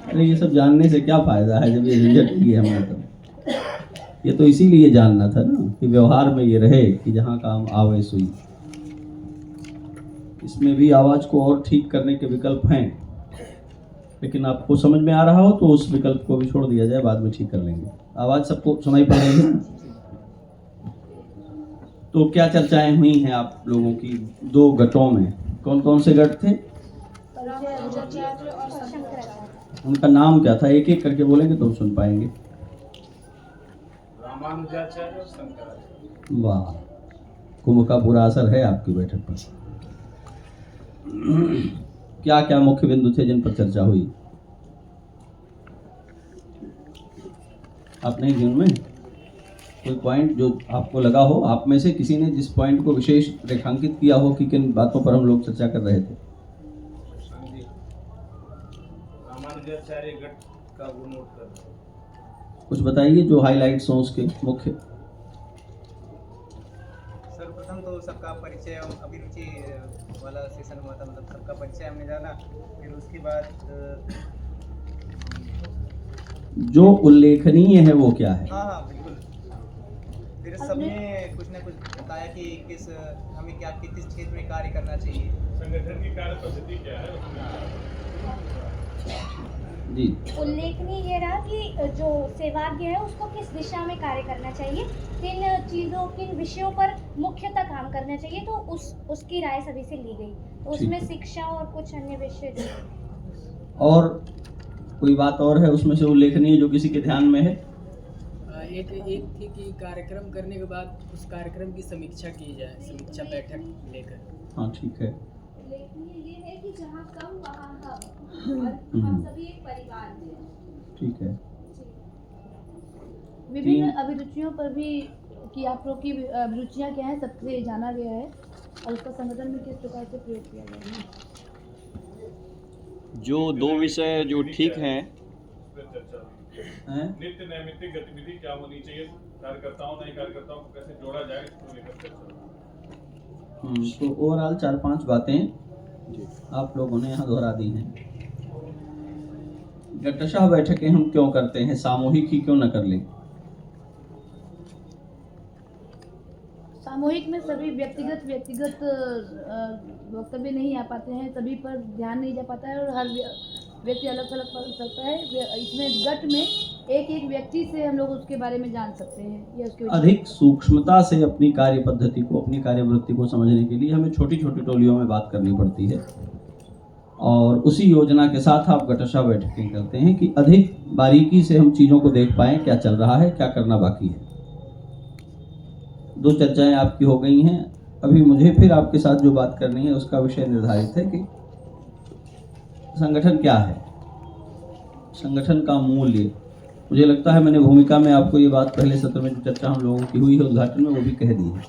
अरे ये सब जानने से क्या फायदा है जब ये झंझट ही है हमारे तो। ये तो इसीलिए जानना था ना कि व्यवहार में ये रहे कि जहाँ काम आवे सुई। इसमें भी आवाज को और ठीक करने के विकल्प हैं, लेकिन आपको समझ में आ रहा हो तो उस विकल्प को भी छोड़ दिया जाए, बाद में ठीक कर लेंगे। आवाज सबको सुनाई पड़ रही है? तो क्या चर्चाएं हुई हैं आप लोगों की दो गटों में? कौन कौन से गट थे? उनका नाम क्या था? एक एक करके बोलेंगे तो सुन पाएंगे। रामानुजाचार्य और शंकराचार्य। वाह, कुंभ का पूरा असर है आपकी बैठक पर। क्या क्या मुख्य बिंदु थे जिन पर चर्चा हुई? आप नहीं गिन में कोई पॉइंट जो आपको लगा हो, आप में से किसी ने जिस पॉइंट को विशेष रेखांकित किया हो कि किन बातों पर हम लोग चर्चा कर रहे थे? रामानुजाचार्य गट का वो नोट कर। कुछ बताइए जो हाइलाइट्स हों उसके मुख्य। सर्वप्रथम तो सबका परिचय एवं अभिरुचि वाला सेशन हुआ था, मतलब सबका परिचय हमने जाना। फिर उसके बाद जो उल्लेखनीय है वो क्या है? हाँ बिल्कुल, फिर सबने कुछ ना कुछ बताया कि किस हमें क्या किस क्षेत्र में कार्य करना चाहिए, संगठन की कार्य पद्धति क्या है। जी, उल्लेखनीय ये रहा कि जो सेवाज्ञ है उसको किस दिशा में कार्य करना चाहिए, किन विषयों पर मुख्यतः काम करना चाहिए, तो उसकी राय सभी से ली गई। तो उसमें शिक्षा और कुछ अन्य विषय थे। और कोई बात और है उसमें से उल्लेखनीय जो किसी के ध्यान में है? एक थी कि कार्यक्रम करने के बाद उस कार्यक्रम की समीक्षा की जाए, समीक्षा बैठक लेकर। हाँ ठीक है। उल्लेखनीय ये है कि जहाँ कम वहाँ हम, और हम सभी एक परिवार हैं। ठीक है। विभिन्न अभिरुचियों पर भी कि आप लोग की अभिरुचियाँ क्या हैं सबसे जाना गया है और उसका संगठन में किस प्रकार से प्रयोग किया गया है। जो दो विषय जो ठीक हैं, नित्य नैमित्तिक गतिविधि क्या होनी चाहिए, कार्यकर्ताओं नए कार्यकर्ताओं को कैसे जोड़ा जाए, इसको लेकर चर्चा। तो ओवरऑल 4-5 बातें आप लोगों ने यहाँ दोहरा दी हैं। गटशा बैठकें हम क्यों करते हैं, सामूहिक ही क्यों न कर लें? सामूहिक में सभी व्यक्तिगत वक्तव्य नहीं आ पाते हैं, सभी पर ध्यान नहीं जा पाता है और हर व्यक्ति अलग अलग पढ़ सकता है। इसमें गट में एक एक व्यक्ति से हम लोग उसके बारे में जान सकते हैं या उसके अधिक सूक्ष्मता से अपनी कार्य पद्धति को, अपनी कार्यवृत्ति को समझने के लिए हमें छोटी छोटी टोलियों में बात करनी पड़ती है, और उसी योजना के साथ आप गटशा बैठकें करते हैं कि अधिक बारीकी से हम चीज़ों को देख पाएं, क्या चल रहा है, क्या करना बाकी है। दो चर्चाएं आपकी हो गई हैं। अभी मुझे फिर आपके साथ जो बात करनी है उसका विषय निर्धारित है कि संगठन क्या है, संगठन का मूल्य। मुझे लगता है मैंने भूमिका में आपको ये बात पहले सत्र में जो चर्चा हम लोगों की हुई है उद्घाटन में वो भी कह दी है।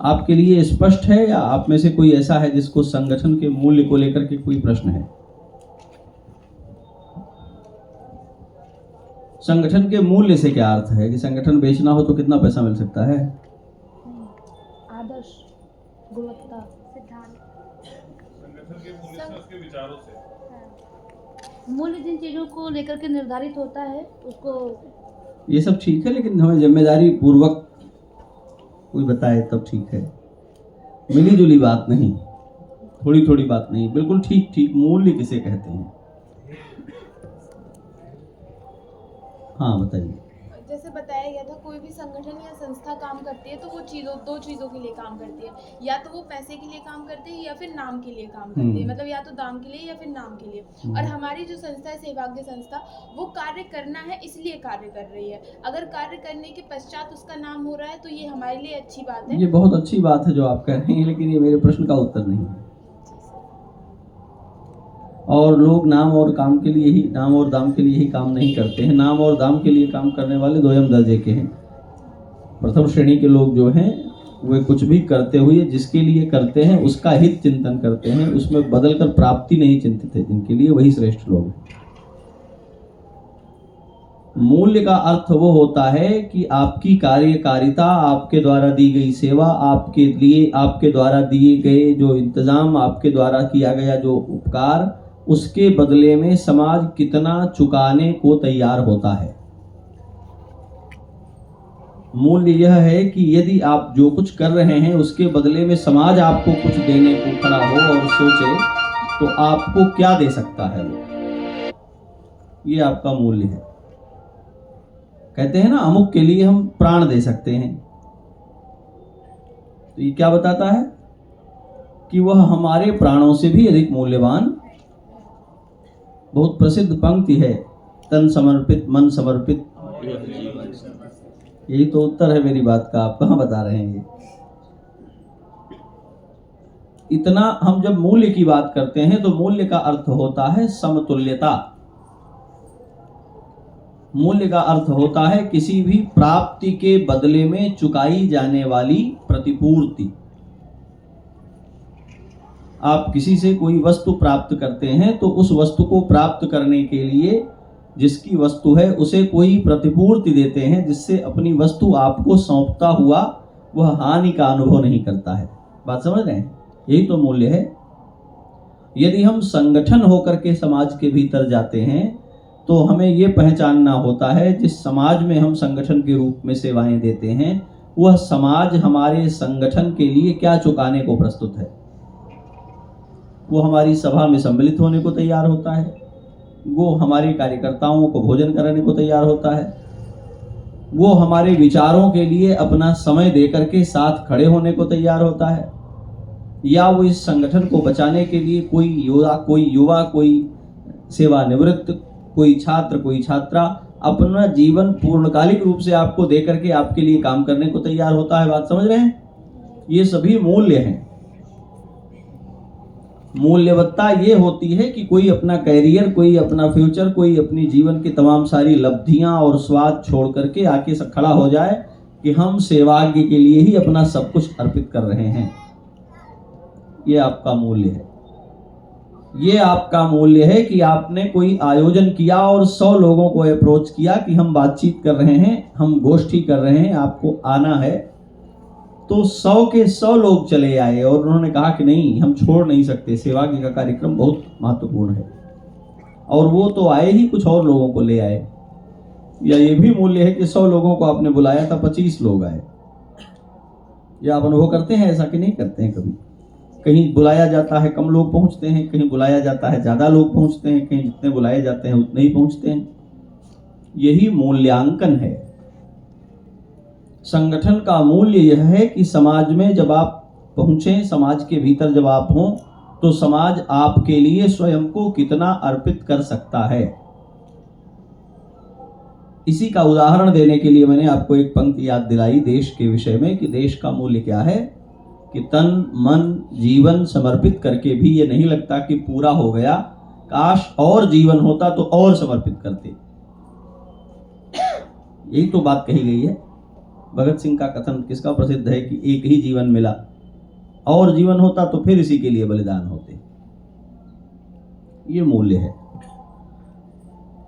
आपके लिए स्पष्ट है या आप में से कोई ऐसा है जिसको संगठन के मूल्य को लेकर के कोई प्रश्न है? संगठन के मूल्य से क्या अर्थ है कि संगठन बेचना हो तो कितना पैसा मिल सकता है? आदर्श, गुणवत्ता, सिद्धांत। संगठन के मूल्य से, उसके विचारों से। मूल्य जिन चीज़ों को लेकर के निर्धारित होता है उसको, ये सब ठीक है, लेकिन हमें जिम्मेदारी पूर्वक कोई बताए तब ठीक है। मिली जुली बात नहीं, थोड़ी थोड़ी बात नहीं, बिल्कुल ठीक ठीक मूल्य किसे कहते हैं? हाँ बताइए। जैसे बताया गया था, कोई भी संगठन या संस्था काम करती है तो वो दो चीज़ों के लिए काम करती है, या तो वो पैसे के लिए काम करते हैं या फिर नाम के लिए काम करते हैं, मतलब या तो दाम के लिए या फिर नाम के लिए। और हमारी जो संस्था है सेवाज्ञ संस्था, वो कार्य करना है इसलिए कार्य कर रही है। अगर कार्य करने के पश्चात उसका नाम हो रहा है तो ये हमारे लिए अच्छी बात है। ये बहुत अच्छी बात है जो आप कह रहे हैं, लेकिन ये मेरे प्रश्न का उत्तर नहीं है। और लोग नाम और दाम के लिए ही काम नहीं करते हैं। नाम और दाम के लिए काम करने वाले दोयम दर्जे के हैं। प्रथम श्रेणी के लोग जो हैं वे कुछ भी करते हुए जिसके लिए करते हैं उसका हित चिंतन करते हैं, उसमें बदलकर प्राप्ति नहीं चिंतित है, जिनके लिए वही श्रेष्ठ लोग हैं। मूल्य का अर्थ वो होता है कि आपकी कार्यकारिता, आपके द्वारा दी गई सेवा, आपके द्वारा दिए गए जो इंतजाम, आपके द्वारा किया गया जो उपकार, उसके बदले में समाज कितना चुकाने को तैयार होता है। मूल्य यह है कि यदि आप जो कुछ कर रहे हैं उसके बदले में समाज आपको कुछ देने को खड़ा हो और सोचे तो आपको क्या दे सकता है वो, ये आपका मूल्य है। कहते हैं ना, अमुक के लिए हम प्राण दे सकते हैं, तो ये क्या बताता है कि वह हमारे प्राणों से भी अधिक मूल्यवान। बहुत प्रसिद्ध पंक्ति है, तन समर्पित मन समर्पित। यही तो उत्तर है मेरी बात का, आप कहाँ बता रहे हैं ये। इतना हम जब मूल्य की बात करते हैं तो मूल्य का अर्थ होता है समतुल्यता। मूल्य का अर्थ होता है किसी भी प्राप्ति के बदले में चुकाई जाने वाली प्रतिपूर्ति। आप किसी से कोई वस्तु प्राप्त करते हैं तो उस वस्तु को प्राप्त करने के लिए जिसकी वस्तु है उसे कोई प्रतिपूर्ति देते हैं, जिससे अपनी वस्तु आपको सौंपता हुआ वह हानि का अनुभव नहीं करता है। बात समझ रहे हैं? यही तो मूल्य है। यदि हम संगठन होकर के समाज के भीतर जाते हैं तो हमें ये पहचानना होता है जिस समाज में हम संगठन के रूप में सेवाएं देते हैं वह समाज हमारे संगठन के लिए क्या चुकाने को प्रस्तुत है। वो हमारी सभा में सम्मिलित होने को तैयार होता है, वो हमारे कार्यकर्ताओं को भोजन कराने को तैयार होता है, वो हमारे विचारों के लिए अपना समय देकर के साथ खड़े होने को तैयार होता है, या वो इस संगठन को बचाने के लिए कोई युवा, कोई सेवानिवृत्त, कोई छात्र, कोई छात्रा अपना जीवन पूर्णकालिक रूप से आपको दे करके आपके लिए काम करने को तैयार होता है। बात समझ रहे हैं? ये सभी मूल्य हैं। मूल्यवत्ता ये होती है कि कोई अपना कैरियर, कोई अपना फ्यूचर, कोई अपनी जीवन की तमाम सारी लब्धियां और स्वाद छोड़ करके आके खड़ा हो जाए कि हम सेवाज्ञ के लिए ही अपना सब कुछ अर्पित कर रहे हैं। ये आपका मूल्य है। ये आपका मूल्य है कि आपने कोई आयोजन किया और 100 लोगों को अप्रोच किया कि हम बातचीत कर रहे हैं, हम गोष्ठी कर रहे हैं, आपको आना है। तो 100 के 100 लोग चले आए और उन्होंने कहा कि नहीं, हम छोड़ नहीं सकते, सेवाज्ञ का कार्यक्रम बहुत महत्वपूर्ण है। और वो तो आए ही, कुछ और लोगों को ले आए। या ये भी मूल्य है कि 100 लोगों को आपने बुलाया था, 25 लोग आए। या आप अनुभव करते हैं ऐसा कि नहीं करते हैं? कभी कहीं बुलाया जाता है कम लोग पहुंचते हैं, कहीं बुलाया जाता है ज़्यादा लोग पहुंचते हैं, कहीं जितने बुलाए जाते हैं उतने ही पहुंचते हैं। यही मूल्यांकन है। संगठन का मूल्य यह है कि समाज में जब आप पहुंचे, समाज के भीतर जब आप हों, तो समाज आपके लिए स्वयं को कितना अर्पित कर सकता है। इसी का उदाहरण देने के लिए मैंने आपको एक पंक्ति याद दिलाई देश के विषय में कि देश का मूल्य क्या है, कि तन मन जीवन समर्पित करके भी ये नहीं लगता कि पूरा हो गया, काश और जीवन होता तो और समर्पित करते। यही तो बात कही गई है। भगत सिंह का कथन किसका प्रसिद्ध है कि एक ही जीवन मिला, और जीवन होता तो फिर इसी के लिए बलिदान होते। ये मूल्य है।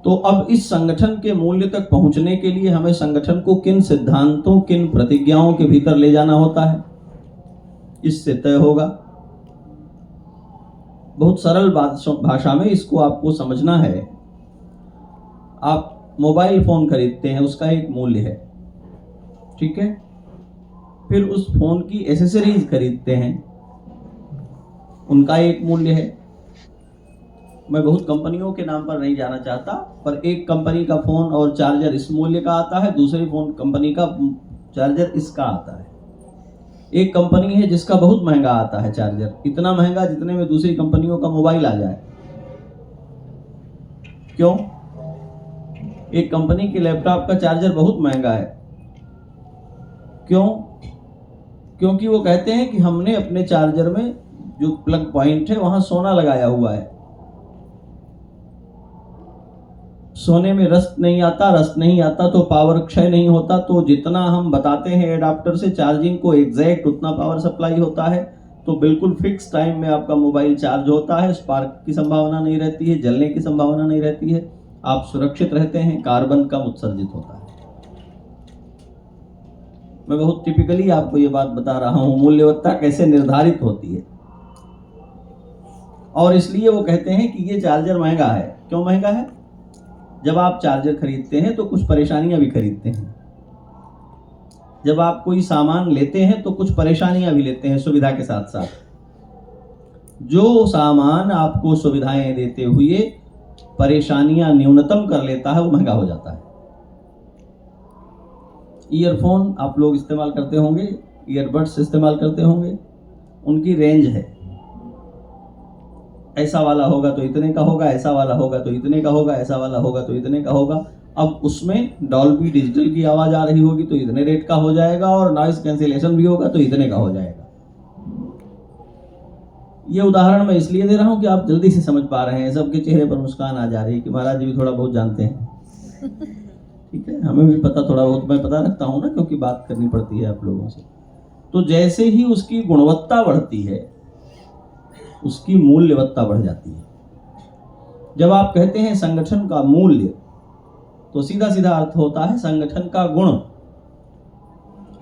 तो अब इस संगठन के मूल्य तक पहुंचने के लिए हमें संगठन को किन सिद्धांतों, किन प्रतिज्ञाओं के भीतर ले जाना होता है, इससे तय होगा। बहुत सरल भाषा में इसको आपको समझना है। आप मोबाइल फोन खरीदते हैं, उसका एक मूल्य है, ठीक है। फिर उस फोन की एसेसरीज खरीदते हैं, उनका एक मूल्य है। मैं बहुत कंपनियों के नाम पर नहीं जाना चाहता, पर एक कंपनी का फोन और चार्जर इस मूल्य का आता है, दूसरी फोन कंपनी का चार्जर इसका आता है। एक कंपनी है जिसका बहुत महंगा आता है चार्जर, इतना महंगा जितने में दूसरी कंपनियों का मोबाइल आ जाए। क्यों? एक कंपनी के लैपटॉप का चार्जर बहुत महंगा है। क्यों? क्योंकि वो कहते हैं कि हमने अपने चार्जर में जो प्लग पॉइंट है वहां सोना लगाया हुआ है। सोने में रस्ट नहीं आता, रस्ट नहीं आता तो पावर क्षय नहीं होता। तो जितना हम बताते हैं एडाप्टर से चार्जिंग को एग्जैक्ट उतना पावर सप्लाई होता है। तो बिल्कुल फिक्स टाइम में आपका मोबाइल चार्ज होता है, स्पार्क की संभावना नहीं रहती है, जलने की संभावना नहीं रहती है, आप सुरक्षित रहते हैं, कार्बन कम उत्सर्जित होता है। मैं बहुत टिपिकली आपको ये बात बता रहा हूं, मूल्यवत्ता कैसे निर्धारित होती है। और इसलिए वो कहते हैं कि ये चार्जर महंगा है। क्यों महंगा है? जब आप चार्जर खरीदते हैं तो कुछ परेशानियां भी खरीदते हैं। जब आप कोई सामान लेते हैं तो कुछ परेशानियां भी लेते हैं सुविधा के साथ साथ। जो सामान आपको सुविधाएं देते हुए परेशानियां न्यूनतम कर लेता है वो महंगा हो जाता है। ईयरफोन आप लोग इस्तेमाल करते होंगे, ईयरबड्स इस्तेमाल करते होंगे, उनकी रेंज है, ऐसा वाला होगा तो इतने का होगा, ऐसा वाला होगा तो इतने का होगा, ऐसा वाला होगा तो इतने का होगा। अब उसमें डॉल्बी डिजिटल की आवाज़ आ रही होगी तो इतने रेट का हो जाएगा, और नॉइस कैंसिलेशन भी होगा तो इतने का हो जाएगा। ये उदाहरण मैं इसलिए दे रहा हूँ कि आप जल्दी से समझ पा रहे हैं, सबके चेहरे पर मुस्कान आ जा रही है कि महाराज जी भी थोड़ा बहुत जानते हैं। ठीक है, हमें भी पता थोड़ा बहुत, मैं पता रखता हूँ ना, क्योंकि बात करनी पड़ती है आप लोगों से। तो जैसे ही उसकी गुणवत्ता बढ़ती है उसकी मूल्यवत्ता बढ़ जाती है। जब आप कहते हैं संगठन का मूल्य, तो सीधा सीधा अर्थ होता है संगठन का गुण।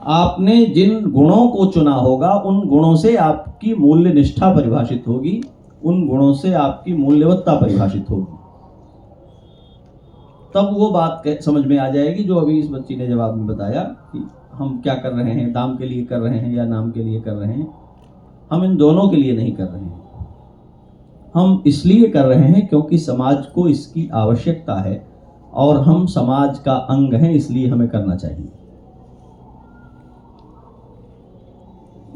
आपने जिन गुणों को चुना होगा उन गुणों से आपकी मूल्य निष्ठा परिभाषित होगी, उन गुणों से आपकी मूल्यवत्ता परिभाषित होगी। तब वो बात समझ में आ जाएगी जो अभी इस बच्ची ने जवाब में बताया कि हम क्या कर रहे हैं, दाम के लिए कर रहे हैं या नाम के लिए कर रहे हैं। हम इन दोनों के लिए नहीं कर रहे हैं, हम इसलिए कर रहे हैं क्योंकि समाज को इसकी आवश्यकता है और हम समाज का अंग हैं, इसलिए हमें करना चाहिए।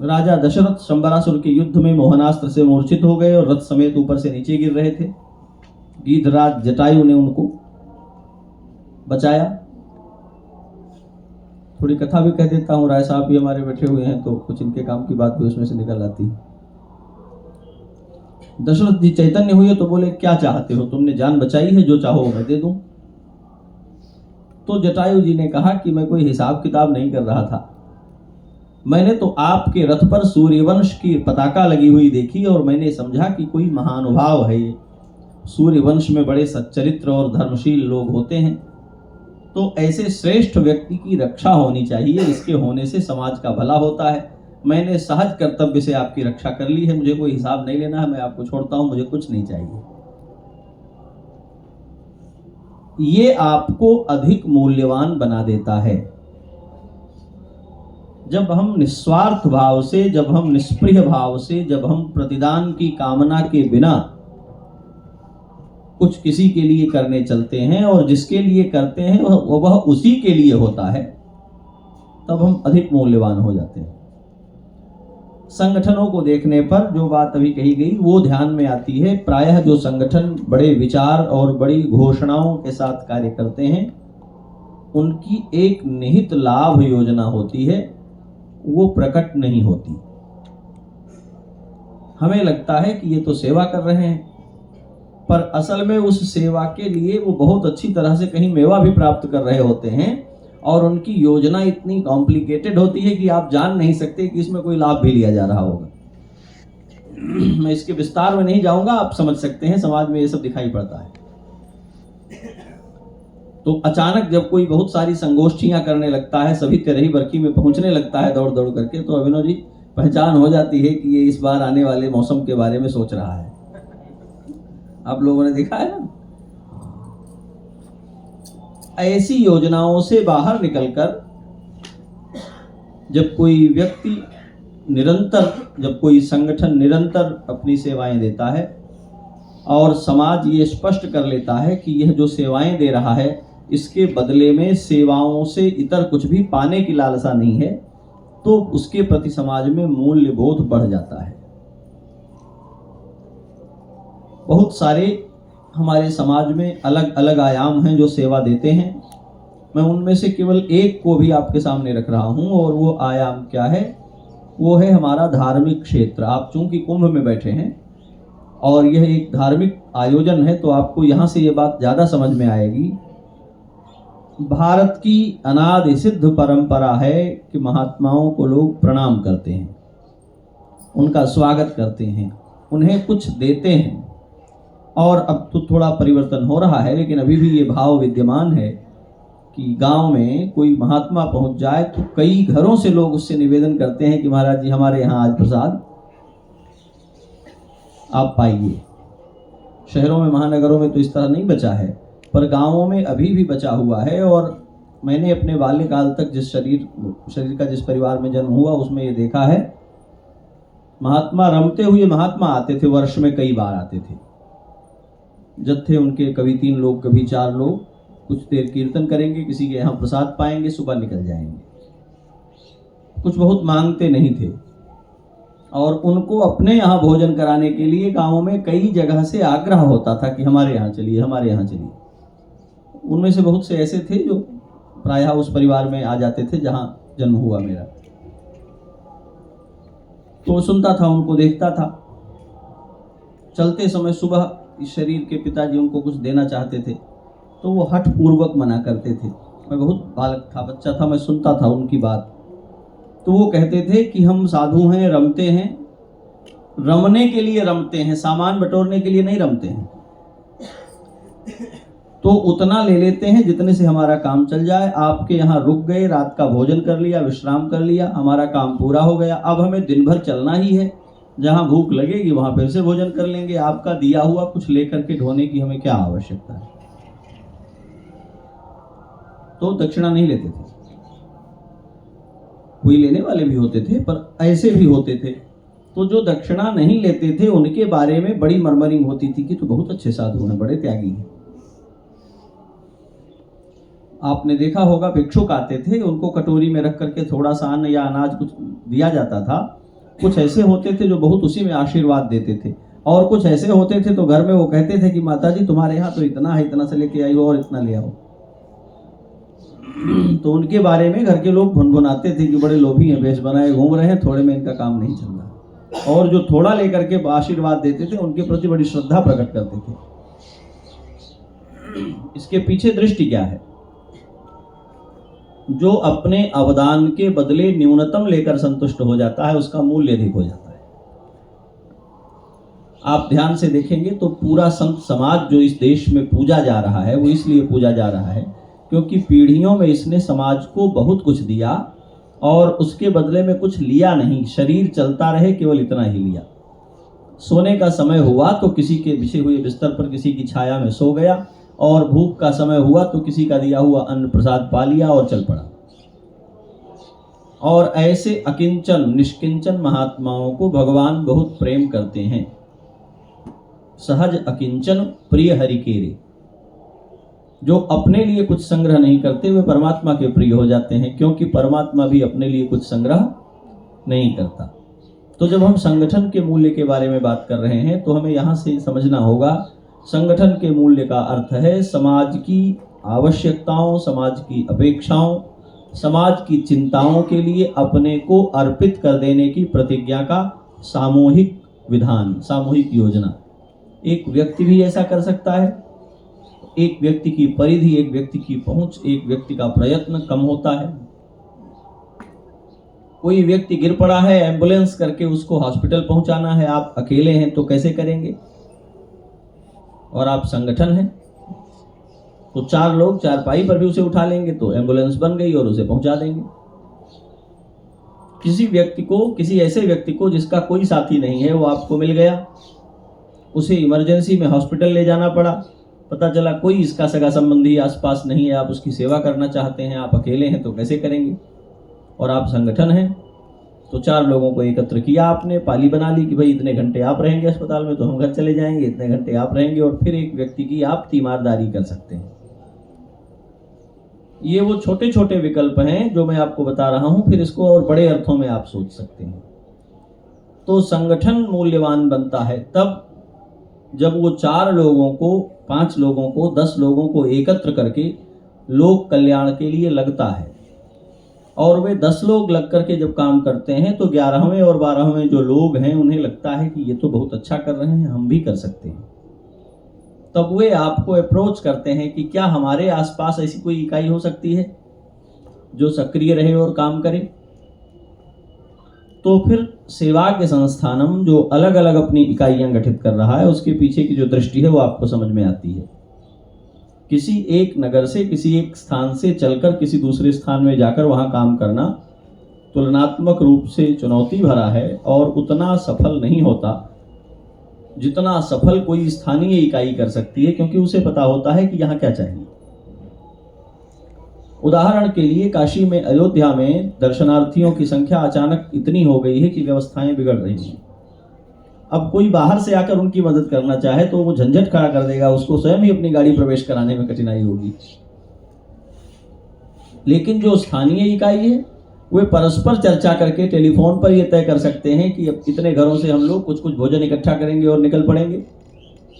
राजा दशरथ शंबरासुर के युद्ध में मोहनास्त्र से मूर्छित हो गए और रथ समेत ऊपर से नीचे गिर रहे थे। गीधराज जटायु ने उनको बचाया। थोड़ी कथा भी कह देता हूँ, राय साहब भी हमारे बैठे हुए हैं तो कुछ इनके काम की बात भी उसमें से निकल आती है। दशरथ जी चैतन्य हुए तो बोले, क्या चाहते हो, तुमने जान बचाई है, जो चाहो मैं दे दूं। तो जटायु जी ने कहा कि मैं कोई हिसाब किताब नहीं कर रहा था, मैंने तो आपके रथ पर सूर्यवंश की पताका लगी हुई देखी और मैंने समझा कि कोई महानुभाव है ये। सूर्यवंश में बड़े सच्चरित्र और धर्मशील लोग होते हैं, तो ऐसे श्रेष्ठ व्यक्ति की रक्षा होनी चाहिए, इसके होने से समाज का भला होता है। मैंने सहज कर्तव्य से आपकी रक्षा कर ली है, मुझे कोई हिसाब नहीं लेना है, मैं आपको छोड़ता हूं, मुझे कुछ नहीं चाहिए। ये आपको अधिक मूल्यवान बना देता है। जब हम निस्वार्थ भाव से, जब हम निष्प्रिय भाव से, जब हम प्रतिदान की कामना के बिना कुछ किसी के लिए करने चलते हैं और जिसके लिए करते हैं वह उसी के लिए होता है, तब हम अधिक मूल्यवान हो जाते हैं। संगठनों को देखने पर जो बात अभी कही गई वो ध्यान में आती है। प्रायः जो संगठन बड़े विचार और बड़ी घोषणाओं के साथ कार्य करते हैं, उनकी एक निहित लाभ योजना होती है, वो प्रकट नहीं होती। हमें लगता है कि ये तो सेवा कर रहे हैं, पर असल में उस सेवा के लिए वो बहुत अच्छी तरह से कहीं मेवा भी प्राप्त कर रहे होते हैं और उनकी योजना इतनी कॉम्प्लिकेटेड होती है कि आप जान नहीं सकते कि इसमें कोई लाभ भी लिया जा रहा होगा। मैं इसके विस्तार में नहीं जाऊंगा, आप समझ सकते हैं, समाज में ये सब दिखाई पड़ता है। तो अचानक जब कोई बहुत सारी संगोष्ठियां करने लगता है, सभी तेरही बरखी में पहुंचने लगता है दौड़ दौड़ करके, तो अभिनव जी पहचान हो जाती है कि ये इस बार आने वाले मौसम के बारे में सोच रहा है। आप लोगों ने देखा है ना, ऐसी योजनाओं से बाहर निकलकर जब कोई व्यक्ति निरंतर, जब कोई संगठन निरंतर अपनी सेवाएं देता है और समाज ये स्पष्ट कर लेता है कि यह जो सेवाएं दे रहा है इसके बदले में सेवाओं से इतर कुछ भी पाने की लालसा नहीं है, तो उसके प्रति समाज में मूल्य बोध बढ़ जाता है। बहुत सारे हमारे समाज में अलग अलग आयाम हैं जो सेवा देते हैं। मैं उनमें से केवल एक को भी आपके सामने रख रहा हूं, और वो आयाम क्या है? वो है हमारा धार्मिक क्षेत्र। आप चूंकि कुंभ में बैठे हैं और यह एक धार्मिक आयोजन है, तो आपको यहाँ से ये बात ज़्यादा समझ में आएगी। भारत की अनादि सिद्ध परंपरा है कि महात्माओं को लोग प्रणाम करते हैं, उनका स्वागत करते हैं, उन्हें कुछ देते हैं। और अब तो थोड़ा परिवर्तन हो रहा है, लेकिन अभी भी ये भाव विद्यमान है कि गांव में कोई महात्मा पहुंच जाए तो कई घरों से लोग उससे निवेदन करते हैं कि महाराज जी हमारे यहाँ आज प्रसाद। आप पाइए। शहरों में, महानगरों में तो इस तरह नहीं बचा है, पर गांवों में अभी भी बचा हुआ है। और मैंने अपने बाल्यकाल तक जिस शरीर का जिस परिवार में जन्म हुआ उसमें ये देखा है, महात्मा रमते हुए महात्मा आते थे, वर्ष में कई बार आते थे। जत्थे उनके कभी 3 लोग कभी 4 लोग, कुछ देर कीर्तन करेंगे, किसी के यहाँ प्रसाद पाएंगे, सुबह निकल जाएंगे। कुछ बहुत मांगते नहीं थे। और उनको अपने यहाँ भोजन कराने के लिए गांवों में कई जगह से आग्रह होता था कि हमारे यहाँ चलिए, हमारे यहाँ चलिए। उनमें से बहुत से ऐसे थे जो प्रायः उस परिवार में आ जाते थे जहाँ जन्म हुआ मेरा। तो सुनता था, उनको देखता था। चलते समय सुबह इस शरीर के पिताजी उनको कुछ देना चाहते थे तो वो हठ पूर्वक मना करते थे। मैं बहुत बालक था, बच्चा था, मैं सुनता था उनकी बात। तो वो कहते थे कि हम साधु हैं, रमते हैं, रमने के लिए रमते हैं, सामान बटोरने के लिए नहीं रमते हैं। तो उतना ले लेते हैं जितने से हमारा काम चल जाए। आपके यहाँ रुक गए, रात का भोजन कर लिया, विश्राम कर लिया, हमारा काम पूरा हो गया। अब हमें दिन भर चलना ही है, जहाँ भूख लगेगी वहाँ फिर से भोजन कर लेंगे। आपका दिया हुआ कुछ लेकर के ढोने की हमें क्या आवश्यकता है। तो दक्षिणा नहीं लेते थे। कोई लेने वाले भी होते थे, पर ऐसे भी होते थे। तो जो दक्षिणा नहीं लेते थे उनके बारे में बड़ी मरमरिंग होती थी कि तो बहुत अच्छे साधु हैं, बड़े त्यागी हैं। आपने देखा होगा, भिक्षुक आते थे, उनको कटोरी में रख करके थोड़ा सा अन्न या अनाज कुछ दिया जाता था। कुछ ऐसे होते थे जो बहुत उसी में आशीर्वाद देते थे, और कुछ ऐसे होते थे तो घर में वो कहते थे कि माताजी तुम्हारे यहाँ तो इतना है, इतना से लेके आई हो और इतना ले आओ। तो उनके बारे में घर के लोग भुनभुनाते थे कि बड़े लोभी हैं, वेश बनाए घूम रहे हैं, थोड़े में इनका काम नहीं चल रहा। और जो थोड़ा लेकर के आशीर्वाद देते थे उनके प्रति बड़ी श्रद्धा प्रकट करते थे। इसके पीछे दृष्टि क्या है? जो अपने अवदान के बदले न्यूनतम लेकर संतुष्ट हो जाता है उसका मूल्य अधिक हो जाता है। आप ध्यान से देखेंगे तो पूरा संत समाज जो इस देश में पूजा जा रहा है वो इसलिए पूजा जा रहा है क्योंकि पीढ़ियों में इसने समाज को बहुत कुछ दिया और उसके बदले में कुछ लिया नहीं। शरीर चलता रहे, केवल इतना ही लिया। सोने का समय हुआ तो किसी के बिछे हुए बिस्तर पर किसी की छाया में सो गया, और भूख का समय हुआ तो किसी का दिया हुआ अन्न प्रसाद पा लिया और चल पड़ा। और ऐसे अकिंचन निष्किंचन महात्माओं को भगवान बहुत प्रेम करते हैं। सहज अकिंचन प्रिय हरि केरे। जो अपने लिए कुछ संग्रह नहीं करते वे परमात्मा के प्रिय हो जाते हैं, क्योंकि परमात्मा भी अपने लिए कुछ संग्रह नहीं करता। तो जब हम संगठन के मूल्य के बारे में बात कर रहे हैं तो हमें यहाँ से समझना होगा, संगठन के मूल्य का अर्थ है समाज की आवश्यकताओं, समाज की अपेक्षाओं, समाज की चिंताओं के लिए अपने को अर्पित कर देने की प्रतिज्ञा का सामूहिक विधान, सामूहिक योजना। एक व्यक्ति भी ऐसा कर सकता है। एक व्यक्ति की परिधि, एक व्यक्ति की पहुंच, एक व्यक्ति का प्रयत्न कम होता है। कोई व्यक्ति गिर पड़ा है, एम्बुलेंस करके उसको हॉस्पिटल पहुंचाना है, आप अकेले हैं तो कैसे करेंगे? और आप संगठन हैं तो 4 लोग चारपाई पर भी उसे उठा लेंगे तो एम्बुलेंस बन गई और उसे पहुंचा देंगे। किसी व्यक्ति को, किसी ऐसे व्यक्ति को जिसका कोई साथी नहीं है, वो आपको मिल गया, उसे इमरजेंसी में हॉस्पिटल ले जाना पड़ा, पता चला कोई इसका सगा संबंधी आसपास नहीं है, आप उसकी सेवा करना चाहते हैं, आप अकेले हैं तो कैसे करेंगे? और आप संगठन हैं तो 4 लोगों को एकत्र किया आपने, पाली बना ली कि भाई इतने घंटे आप रहेंगे अस्पताल में तो हम घर चले जाएंगे, इतने घंटे आप रहेंगे, और फिर एक व्यक्ति की आप तीमारदारी कर सकते हैं। ये वो छोटे छोटे विकल्प हैं जो मैं आपको बता रहा हूं, फिर इसको और बड़े अर्थों में आप सोच सकते हैं। तो संगठन मूल्यवान बनता है तब जब वो 4 लोगों को, 5 लोगों को, 10 लोगों को एकत्र करके लोक कल्याण के लिए लगता है। और वे 10 लोग लग करके जब काम करते हैं तो 11वें और 12वें जो लोग हैं उन्हें लगता है कि ये तो बहुत अच्छा कर रहे हैं, हम भी कर सकते हैं। तब वे आपको अप्रोच करते हैं कि क्या हमारे आसपास ऐसी कोई इकाई हो सकती है जो सक्रिय रहे और काम करे। तो फिर सेवा के संस्थानम जो अलग अलग अपनी इकाइयां गठित कर रहा है उसके पीछे की जो दृष्टि है वो आपको समझ में आती है। किसी एक नगर से, किसी एक स्थान से चलकर किसी दूसरे स्थान में जाकर वहां काम करना तुलनात्मक रूप से चुनौती भरा है और उतना सफल नहीं होता जितना सफल कोई स्थानीय इकाई कर सकती है, क्योंकि उसे पता होता है कि यहाँ क्या चाहिए। उदाहरण के लिए काशी में, अयोध्या में दर्शनार्थियों की संख्या अचानक इतनी हो गई है कि व्यवस्थाएं बिगड़ रही हैं। अब कोई बाहर से आकर उनकी मदद करना चाहे तो वो झंझट खड़ा कर देगा, उसको स्वयं ही अपनी गाड़ी प्रवेश कराने में कठिनाई होगी। लेकिन जो स्थानीय इकाई है वे परस्पर चर्चा करके टेलीफोन पर यह तय कर सकते हैं कि अब इतने घरों से हम लोग कुछ कुछ भोजन इकट्ठा करेंगे और निकल पड़ेंगे,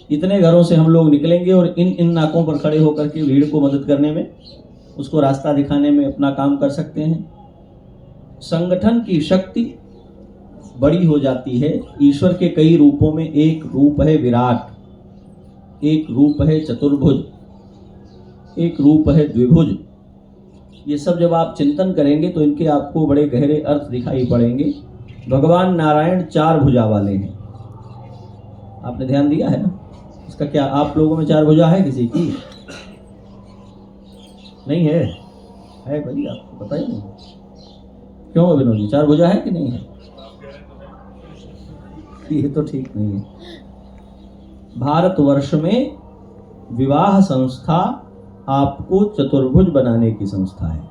इतने घरों से हम लोग निकलेंगे और इन नाकों पर खड़े होकर के भीड़ को मदद करने में, उसको रास्ता दिखाने में अपना काम कर सकते हैं। संगठन की शक्ति बड़ी हो जाती है। ईश्वर के कई रूपों में एक रूप है विराट, एक रूप है चतुर्भुज, एक रूप है द्विभुज। ये सब जब आप चिंतन करेंगे तो इनके आपको बड़े गहरे अर्थ दिखाई पड़ेंगे। भगवान नारायण 4 भुजा वाले हैं, आपने ध्यान दिया है ना? इसका क्या आप लोगों में 4 भुजा है किसी की? नहीं है? है भाई, आपको पता ही नहीं। क्यों अभिनव जी, 4 भुजा है कि नहीं है? ये तो ठीक नहीं है। भारतवर्ष में विवाह संस्था आपको चतुर्भुज बनाने की संस्था है,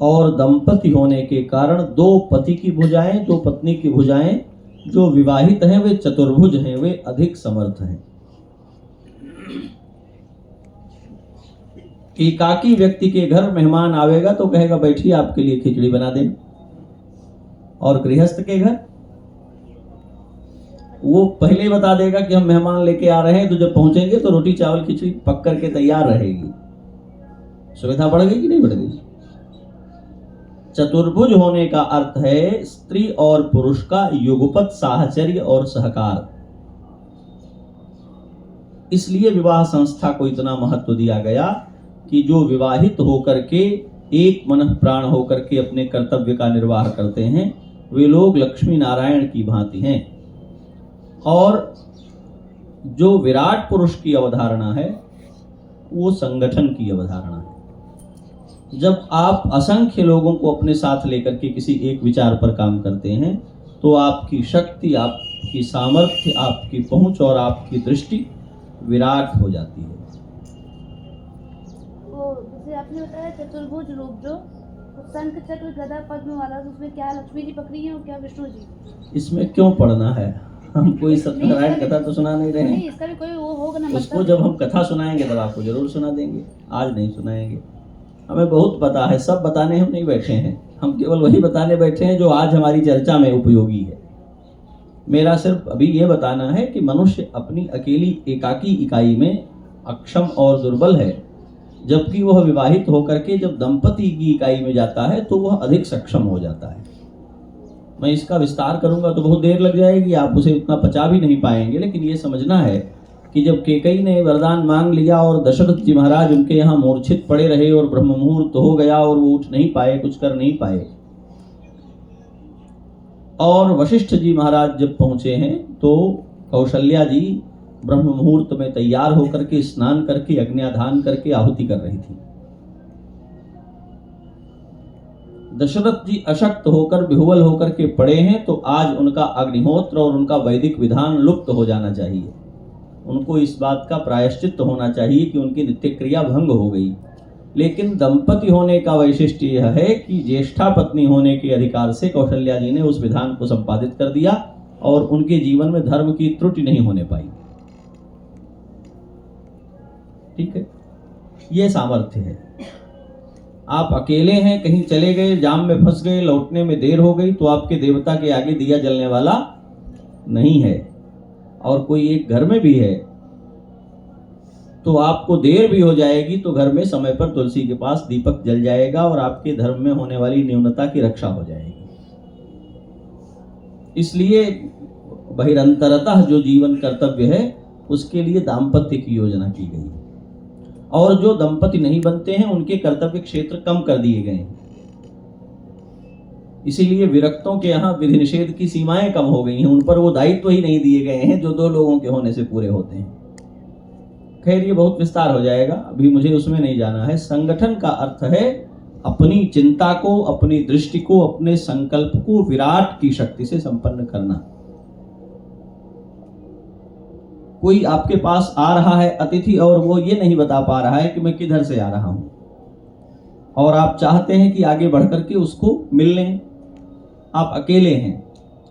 और दंपति होने के कारण 2 पति की भुजाएं, 2 पत्नी की भुजाएं, जो विवाहित हैं वे चतुर्भुज हैं, वे अधिक समर्थ हैं। एकाकी व्यक्ति के घर मेहमान आवेगा तो कहेगा बैठिए आपके लिए खिचड़ी बना दें, और गृहस्थ के घर वो पहले ही बता देगा कि हम मेहमान लेके आ रहे हैं, तो जब पहुंचेंगे तो रोटी चावल खिचड़ी पक करके तैयार रहेगी। सुविधा बढ़ गई कि नहीं बढ़ गई? चतुर्भुज होने का अर्थ है स्त्री और पुरुष का युगपत साहचर्य और सहकार। इसलिए विवाह संस्था को इतना महत्व दिया गया कि जो विवाहित होकर के एक मन प्राण होकर के अपने कर्तव्य का निर्वाह करते हैं वे लोग लक्ष्मी नारायण की भांति हैं। और जो विराट पुरुष की अवधारणा है वो संगठन की अवधारणा है। जब आप असंख्य लोगों को अपने साथ लेकर के किसी एक विचार पर काम करते हैं तो आपकी शक्ति, आपकी सामर्थ्य, आपकी पहुंच और आपकी दृष्टि विराट हो जाती है। वो जैसे आपने बताया चतुर्भुज रूप, जो शंख चक्र गदा पद्म वाला, तो उसमें क्या लक्ष्मी जी पकड़ी है और क्या विष्णु जी? इसमें क्यों पढ़ना है? हम कोई सत्यनारायण कथा तो सुना नहीं रहे हैं। इसका भी कोई वो होगा ना, उसको जब हम कथा सुनाएंगे तब आपको जरूर सुना देंगे, आज नहीं सुनाएंगे। हमें बहुत पता है, सब बताने हम नहीं बैठे हैं, हम केवल वही बताने बैठे हैं जो आज हमारी चर्चा में उपयोगी है। मेरा सिर्फ अभी ये बताना है कि मनुष्य अपनी अकेली एकाकी इकाई में अक्षम और दुर्बल है, जबकि वह विवाहित होकर के जब दंपति की इकाई में जाता है तो वह अधिक सक्षम हो जाता है। मैं इसका विस्तार करूंगा तो बहुत देर लग जाएगी, आप उसे उतना पचा भी नहीं पाएंगे। लेकिन ये समझना है कि जब कैकेयी ने वरदान मांग लिया और दशरथ जी महाराज उनके यहाँ मूर्छित पड़े रहे और ब्रह्म मुहूर्त हो गया और वो उठ नहीं पाए, कुछ कर नहीं पाए, और वशिष्ठ जी महाराज जब पहुंचे हैं तो कौशल्या जी ब्रह्म मुहूर्त में तैयार होकर के स्नान करके अग्न्याधान करके आहुति कर रही थी। दशरथ जी अशक्त होकर विह्वल होकर के पड़े हैं तो आज उनका अग्निहोत्र और उनका वैदिक विधान लुप्त हो जाना चाहिए। उनको इस बात का प्रायश्चित होना चाहिए कि उनकी नित्य क्रिया भंग हो गई। लेकिन दंपति होने का वैशिष्ट्य यह है कि ज्येष्ठा पत्नी होने के अधिकार से कौशल्या जी ने उस विधान को संपादित कर दिया और उनके जीवन में धर्म की त्रुटि नहीं होने पाई। ठीक है, ये सामर्थ्य है। आप अकेले हैं, कहीं चले गए, जाम में फंस गए, लौटने में देर हो गई तो आपके देवता के आगे दिया जलने वाला नहीं है। और कोई एक घर में भी है तो आपको देर भी हो जाएगी तो घर में समय पर तुलसी के पास दीपक जल जाएगा और आपके धर्म में होने वाली न्यूनता की रक्षा हो जाएगी। इसलिए बहिरंतरतः जो जीवन कर्तव्य है उसके लिए दाम्पत्य की योजना की गई है। और जो दंपति नहीं बनते हैं उनके कर्तव्य क्षेत्र कम कर दिए गए हैं। इसीलिए विरक्तों के यहाँ विधि निषेध की सीमाएं कम हो गई हैं, उन पर वो दायित्व ही नहीं दिए गए हैं जो 2 लोगों के होने से पूरे होते हैं। खैर ये बहुत विस्तार हो जाएगा, अभी मुझे उसमें नहीं जाना है। संगठन का अर्थ है अपनी चिंता को, अपनी दृष्टि को, अपने संकल्प को विराट की शक्ति से संपन्न करना। कोई आपके पास आ रहा है अतिथि और वो ये नहीं बता पा रहा है कि मैं किधर से आ रहा हूं, और आप चाहते हैं कि आगे बढ़ करके उसको मिल लें, आप अकेले हैं,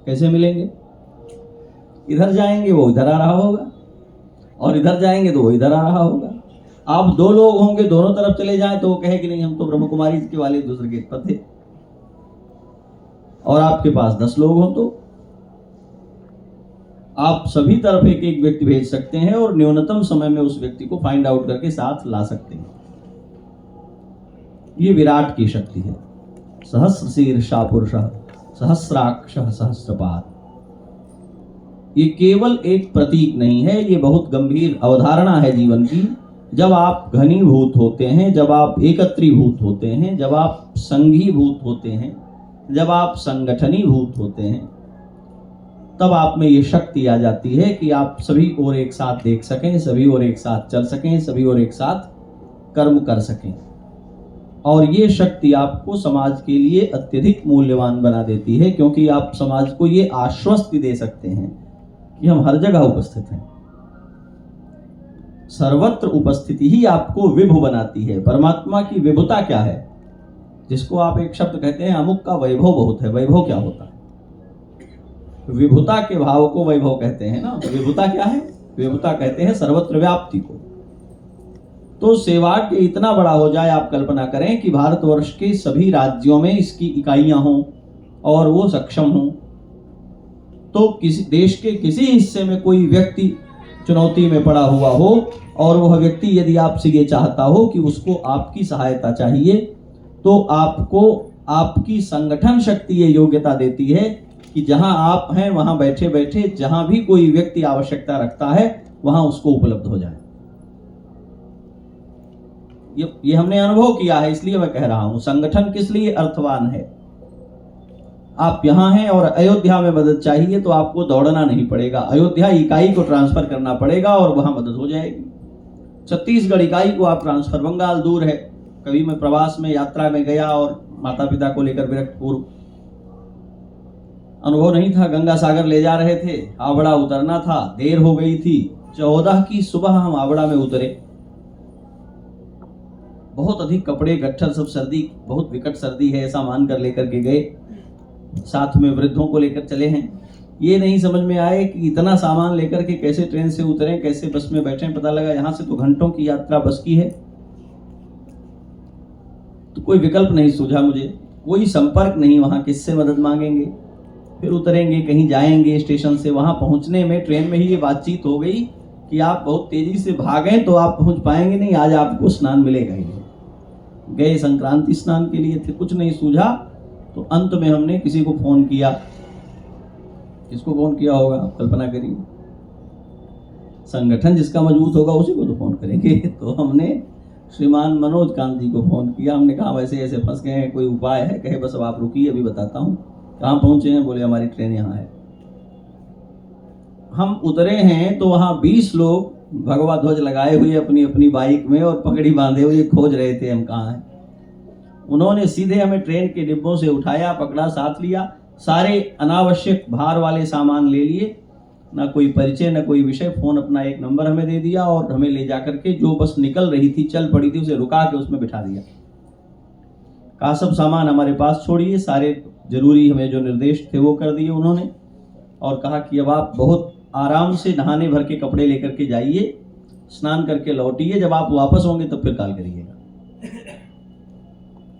कैसे मिलेंगे? इधर जाएंगे वो इधर आ रहा होगा, और इधर जाएंगे तो वो इधर आ रहा होगा। आप 2 लोग होंगे, दोनों तरफ चले जाएं तो वो कहे कि नहीं हम तो ब्रह्म कुमारी के वाले दूसरे गेट पर थे, और आपके पास 10 लोग हों तो आप सभी तरफ एक एक व्यक्ति भेज सकते हैं और न्यूनतम समय में उस व्यक्ति को फाइंड आउट करके साथ ला सकते हैं। ये विराट की शक्ति है। सहस्र शीर्षा पुरुष सहस्राक्ष सहस्रपाद। ये केवल एक प्रतीक नहीं है, ये बहुत गंभीर अवधारणा है जीवन की। जब आप घनीभूत होते हैं, जब आप एकत्रीभूत होते हैं, जब आप संघीभूत होते हैं, जब आप संगठनीभूत होते हैं, तब आप में ये शक्ति आ जाती है कि आप सभी और एक साथ देख सकें, सभी और एक साथ चल सकें, सभी और एक साथ कर्म कर सकें। और ये शक्ति आपको समाज के लिए अत्यधिक मूल्यवान बना देती है, क्योंकि आप समाज को ये आश्वस्ति दे सकते हैं कि हम हर जगह उपस्थित हैं। सर्वत्र उपस्थिति ही आपको विभु बनाती है। परमात्मा की विभुता क्या है? जिसको आप एक शब्द कहते हैं अमुक का वैभव बहुत है। वैभव क्या होता है? विभुता के भाव को वैभव कहते हैं ना। विभुता क्या है? विभुता कहते हैं सर्वत्र व्याप्ति को। तो सेवाग्य इतना बड़ा हो जाए, आप कल्पना करें कि भारतवर्ष के सभी राज्यों में इसकी इकाइयां हों और वो सक्षम हों, तो किसी देश के किसी हिस्से में कोई व्यक्ति चुनौती में पड़ा हुआ हो और वह व्यक्ति यदि आपसे ये चाहता हो कि उसको आपकी सहायता चाहिए, तो आपको आपकी संगठन शक्ति ये योग्यता देती है कि जहां आप हैं वहां बैठे बैठे जहां भी कोई व्यक्ति आवश्यकता रखता है वहां उसको उपलब्ध हो जाए। ये हमने अनुभव किया है, इसलिए मैं कह रहा हूं। संगठन किस लिए अर्थवान है? आप यहां हैं और अयोध्या में मदद चाहिए तो आपको दौड़ना नहीं पड़ेगा, अयोध्या इकाई को ट्रांसफर करना पड़ेगा और वहां मदद हो जाएगी। छत्तीसगढ़ इकाई को आप ट्रांसफर, बंगाल दूर है। कभी मैं प्रवास में यात्रा में गया और माता पिता को लेकर विरक्तपुर, अनुभव नहीं था, गंगा सागर ले जा रहे थे, आवड़ा उतरना था, देर हो गई थी। 14 की सुबह हम आवड़ा में उतरे, बहुत अधिक कपड़े गट्ठर, सब सर्दी, बहुत विकट सर्दी है ऐसा मानकर लेकर के गए। साथ में वृद्धों को लेकर चले हैं। ये नहीं समझ में आए कि इतना सामान लेकर के कैसे ट्रेन से उतरे, कैसे बस में बैठे। पता लगा यहाँ से तो घंटों की यात्रा बस की है। तो कोई विकल्प नहीं सूझा मुझे, कोई संपर्क नहीं वहाँ, किससे मदद मांगेंगे? फिर उतरेंगे, कहीं जाएंगे स्टेशन से, वहाँ पहुँचने में ट्रेन में ही ये बातचीत हो गई कि आप बहुत तेजी से भागें तो आप पहुँच पाएंगे नहीं, आज आपको स्नान मिलेगा ही। गए संक्रांति स्नान के लिए थे, कुछ नहीं सूझा। तो अंत में हमने किसी को फोन किया। किसको फोन किया होगा आप कल्पना करिए। संगठन जिसका मजबूत होगा उसी को तो फोन करेंगे। तो हमने श्रीमान मनोज कांत जी को फोन किया। हमने कहा वैसे ऐसे फंस गए हैं, कोई उपाय है? कहे बस अब आप रुकिए, अभी बताता हूँ। कहाँ पहुंचे हैं? बोले हमारी ट्रेन यहाँ है। हम उतरे हैं तो वहाँ 20 लोग भगवा ध्वज लगाए हुए अपनी अपनी बाइक में और पगड़ी बांधे हुए खोज रहे थे हम कहाँ हैं। उन्होंने सीधे हमें ट्रेन के डिब्बों से उठाया, पकड़ा, साथ लिया, सारे अनावश्यक भार वाले सामान ले लिए, ना कोई परिचय ना कोई विषय। फोन अपना एक नंबर हमें दे दिया और हमें ले जा करके जो बस निकल रही थी, चल पड़ी थी, उसे रुका के उसमें बिठा दिया। कहा सब सामान हमारे पास छोड़िए, सारे जरूरी हमें जो निर्देश थे वो कर दिए उन्होंने, और कहा कि अब आप बहुत आराम से नहाने भर के कपड़े लेकर के जाइए, स्नान करके लौटिए, जब आप वापस होंगे तब फिर कॉल करिएगा।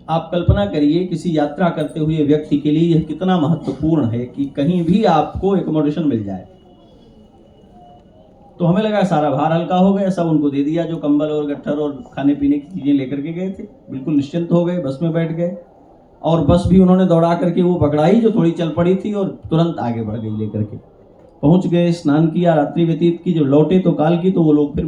आप कल्पना करिए किसी यात्रा करते हुए व्यक्ति के लिए यह कितना महत्वपूर्ण है कि कहीं भी आपको एकोमोडेशन मिल जाए। तो हमें लगा सारा भार हल्का हो गया, सब उनको दे दिया, जो कंबल और गट्ठर और खाने पीने की चीजें लेकर के गए थे। बिल्कुल निश्चिंत हो गए, बस में बैठ गए और बस भी उन्होंने दौड़ा करके वो पकड़ाई जो थोड़ी चल पड़ी थी और तुरंत आगे बढ़ गई लेकर के। पहुंच गए, स्नान किया, रात्रि व्यतीत की, जब लौटे तो काल की तो वो लोग फिर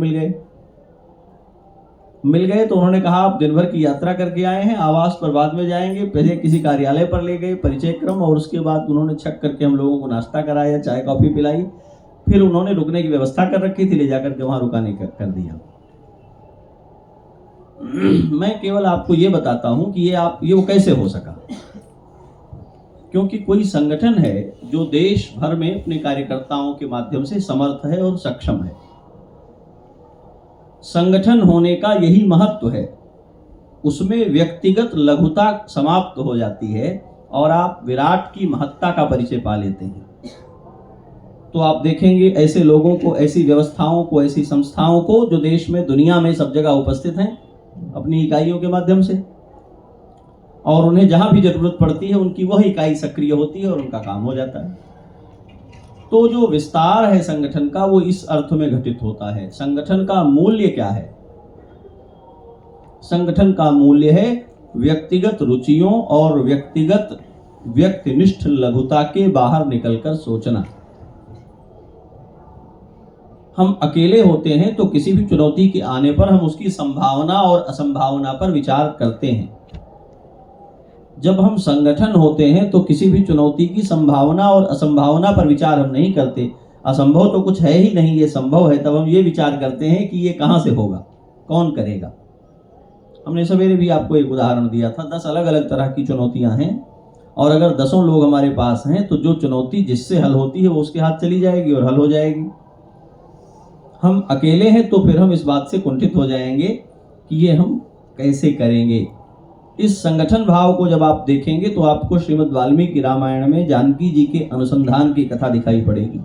मिल गए तो उन्होंने कहा आप दिन भर की यात्रा करके आए हैं, आवास पर बाद में जाएंगे। पहले किसी कार्यालय पर ले गए, परिचय क्रम, और उसके बाद उन्होंने छक करके हम लोगों को नाश्ता कराया, चाय कॉफी पिलाई। फिर उन्होंने रुकने की व्यवस्था कर रखी थी, ले जाकर के वहां रुकाने कर दिया। मैं केवल आपको ये बताता हूं कि ये वो कैसे हो सका, क्योंकि कोई संगठन है जो देश भर में अपने कार्यकर्ताओं के माध्यम से समर्थ है और सक्षम है। संगठन होने का यही महत्व है, उसमें व्यक्तिगत लघुता समाप्त हो जाती है और आप विराट की महत्ता का परिचय पा लेते हैं। तो आप देखेंगे ऐसे लोगों को, ऐसी व्यवस्थाओं को, ऐसी संस्थाओं को जो देश में, दुनिया में सब जगह उपस्थित हैं अपनी इकाइयों के माध्यम से, और उन्हें जहां भी जरूरत पड़ती है उनकी वह इकाई सक्रिय होती है और उनका काम हो जाता है। तो जो विस्तार है संगठन का वो इस अर्थ में घटित होता है। संगठन का मूल्य क्या है? संगठन का मूल्य है व्यक्तिगत रुचियों और व्यक्तिगत व्यक्तिनिष्ठ लघुता के बाहर निकलकर सोचना। हम अकेले होते हैं तो किसी भी चुनौती के आने पर हम उसकी संभावना और असंभावना पर विचार करते हैं। जब हम संगठन होते हैं तो किसी भी चुनौती की संभावना और असंभावना पर विचार हम नहीं करते। असंभव तो कुछ है ही नहीं, ये संभव है, तब हम ये विचार करते हैं कि ये कहाँ से होगा, कौन करेगा। हमने सवेरे भी आपको एक उदाहरण दिया था, 10 अलग अलग तरह की चुनौतियां हैं और अगर 10 लोग हमारे पास हैं तो जो चुनौती जिससे हल होती है वो उसके हाथ चली जाएगी और हल हो जाएगी। हम अकेले हैं तो फिर हम इस बात से कुंठित हो जाएंगे कि ये हम कैसे करेंगे। इस संगठन भाव को जब आप देखेंगे तो आपको श्रीमद् वाल्मीकि रामायण में जानकी जी के अनुसंधान की कथा दिखाई पड़ेगी।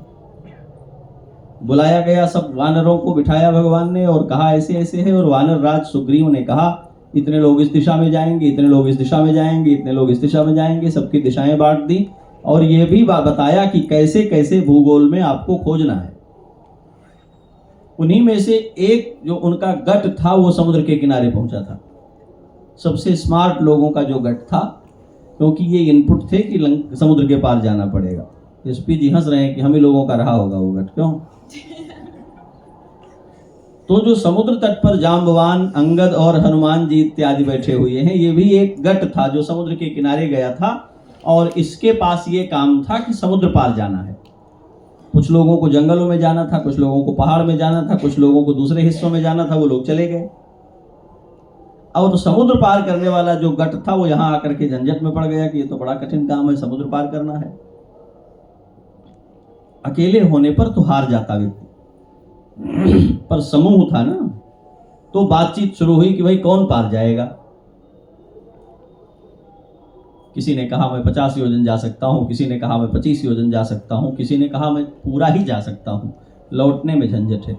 बुलाया गया सब वानरों को, बिठाया भगवान ने और कहा ऐसे ऐसे है, और वानर राज सुग्रीव ने कहा इतने लोग इस दिशा में जाएंगे, इतने लोग इस दिशा में जाएंगे, इतने लोग इस दिशा में जाएंगे, सबकी दिशाएं बांट दी और ये भी बताया कि कैसे कैसे भूगोल में आपको खोजना है। उन्हीं में से एक जो उनका गट था वो समुद्र के किनारे पहुंचा था। सबसे स्मार्ट लोगों का जो गट था, क्योंकि ये इनपुट थे कि समुद्र के पार जाना पड़ेगा। एसपी जी हंस रहे हैं कि हम ही लोगों का रहा होगा वो गट, क्यों? तो जो समुद्र तट पर जाम्बवान, अंगद और हनुमान जी इत्यादि बैठे हुए हैं, ये भी एक गट था जो समुद्र के किनारे गया था और इसके पास ये काम था कि समुद्र पार जाना है। कुछ लोगों को जंगलों में जाना था, कुछ लोगों को पहाड़ में जाना था, कुछ लोगों को दूसरे हिस्सों में जाना था, वो लोग चले गए। और समुद्र पार करने वाला जो गट था वो यहाँ आकर के झंझट में पड़ गया कि ये तो बड़ा कठिन काम है, समुद्र पार करना है। अकेले होने पर तो हार जाता व्यक्ति, पर समूह था ना, तो बातचीत शुरू हुई कि भाई कौन पार जाएगा। किसी ने कहा मैं 50 योजन जा सकता हूं, किसी ने कहा मैं 25 योजन जा सकता हूं, किसी ने कहा मैं पूरा ही जा सकता हूं, लौटने में झंझट है।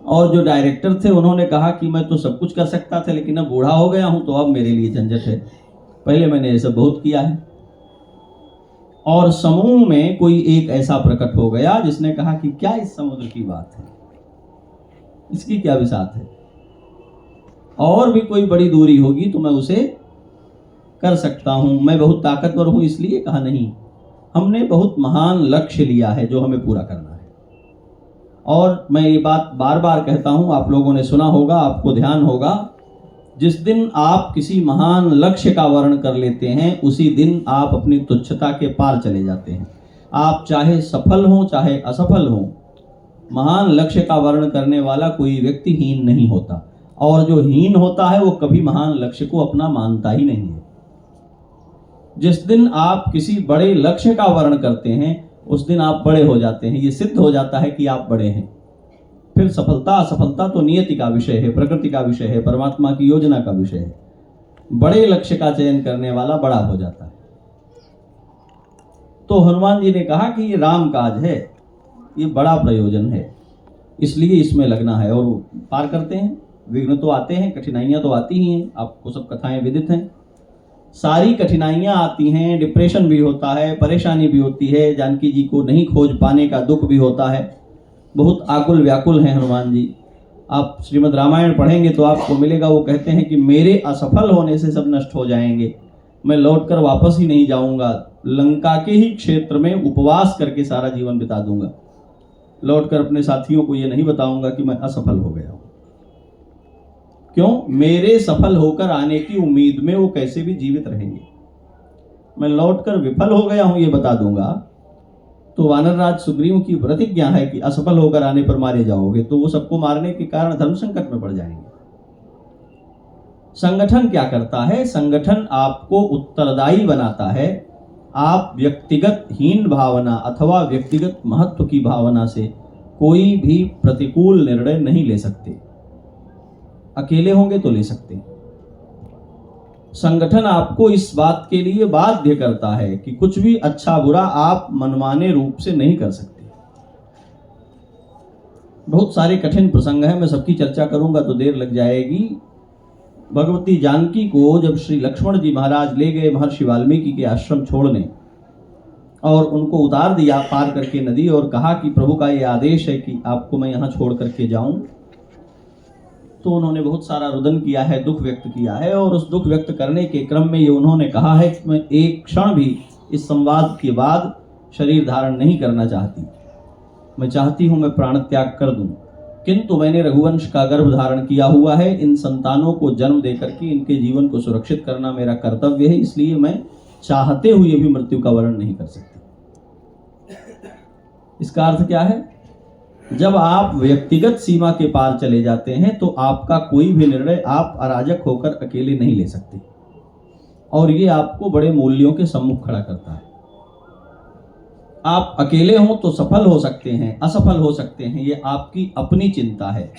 और जो डायरेक्टर थे उन्होंने कहा कि मैं तो सब कुछ कर सकता था लेकिन अब बूढ़ा हो गया हूं तो अब मेरे लिए झंझट है, पहले मैंने ये सब बहुत किया है। और समूह में कोई एक ऐसा प्रकट हो गया जिसने कहा कि क्या इस समुद्र की बात है, इसकी क्या विसात है, और भी कोई बड़ी दूरी होगी तो मैं उसे कर सकता हूं, मैं बहुत ताकतवर हूं इसलिए। कहा नहीं, हमने बहुत महान लक्ष्य लिया है जो हमें पूरा करना है। और मैं ये बात बार बार कहता हूं, आप लोगों ने सुना होगा, आपको ध्यान होगा, जिस दिन आप किसी महान लक्ष्य का वर्ण कर लेते हैं उसी दिन आप अपनी तुच्छता के पार चले जाते हैं। आप चाहे सफल हों चाहे असफल हों, महान लक्ष्य का वर्ण करने वाला कोई व्यक्ति हीन नहीं होता, और जो हीन होता है वो कभी महान लक्ष्य को अपना मानता ही नहीं है। जिस दिन आप किसी बड़े लक्ष्य का वर्ण करते हैं उस दिन आप बड़े हो जाते हैं, ये सिद्ध हो जाता है कि आप बड़े हैं। फिर सफलता असफलता तो नियति का विषय है, प्रकृति का विषय है, परमात्मा की योजना का विषय है। बड़े लक्ष्य का चयन करने वाला बड़ा हो जाता है। तो हनुमान जी ने कहा कि ये राम काज है, ये बड़ा प्रयोजन है, इसलिए इसमें लगना है। और पार करते हैं। विघ्न तो आते हैं, कठिनाइयां तो आती ही हैं, आपको सब कथाएं विदित हैं। सारी कठिनाइयां आती हैं, डिप्रेशन भी होता है, परेशानी भी होती है, जानकी जी को नहीं खोज पाने का दुख भी होता है, बहुत आकुल व्याकुल हैं हनुमान जी। आप श्रीमद् रामायण पढ़ेंगे तो आपको मिलेगा, वो कहते हैं कि मेरे असफल होने से सब नष्ट हो जाएंगे, मैं लौटकर वापस ही नहीं जाऊंगा, लंका के ही क्षेत्र में उपवास करके सारा जीवन बिता दूंगा, लौटकर अपने साथियों को ये नहीं बताऊंगा कि मैं असफल हो गया हूं। क्यों? मेरे सफल होकर आने की उम्मीद में वो कैसे भी जीवित रहेंगे। मैं लौटकर विफल हो गया हूं ये बता दूंगा तो वानरराज सुग्रीव की प्रतिज्ञा है कि असफल होकर आने पर मारे जाओगे, तो वो सबको मारने के कारण धर्म संकट में पड़ जाएंगे। संगठन क्या करता है? संगठन आपको उत्तरदायी बनाता है। आप व्यक्तिगत हीन भावना अथवा व्यक्तिगत महत्व की भावना से कोई भी प्रतिकूल निर्णय नहीं ले सकते। अकेले होंगे तो ले सकते हैं। संगठन आपको इस बात के लिए बाध्य करता है कि कुछ भी अच्छा बुरा आप मनमाने रूप से नहीं कर सकते। बहुत सारे कठिन प्रसंग हैं, मैं सबकी चर्चा करूंगा तो देर लग जाएगी। भगवती जानकी को जब श्री लक्ष्मण जी महाराज ले गए महर्षि वाल्मीकि के आश्रम छोड़ने और उनको उतार दिया पार करके नदी और कहा कि प्रभु का ये आदेश है कि आपको मैं यहाँ छोड़ करके जाऊं, तो उन्होंने बहुत सारा रुदन किया है, दुख व्यक्त किया है। और उस दुख व्यक्त करने के क्रम में ये उन्होंने कहा है कि मैं एक क्षण भी इस संवाद के बाद शरीर धारण नहीं करना चाहती, मैं चाहती हूँ मैं प्राण त्याग कर दूं, किंतु मैंने रघुवंश का गर्भ धारण किया हुआ है, इन संतानों को जन्म देकर के इनके जीवन को सुरक्षित करना मेरा कर्तव्य है, इसलिए मैं चाहते हुए भी मृत्यु का वर्ण नहीं कर सकती। इसका अर्थ क्या है? जब आप व्यक्तिगत सीमा के पार चले जाते हैं तो आपका कोई भी निर्णय आप अराजक होकर अकेले नहीं ले सकते, और ये आपको बड़े मूल्यों के सम्मुख खड़ा करता है। आप अकेले हों तो सफल हो सकते हैं, असफल हो सकते हैं, ये आपकी अपनी चिंता है।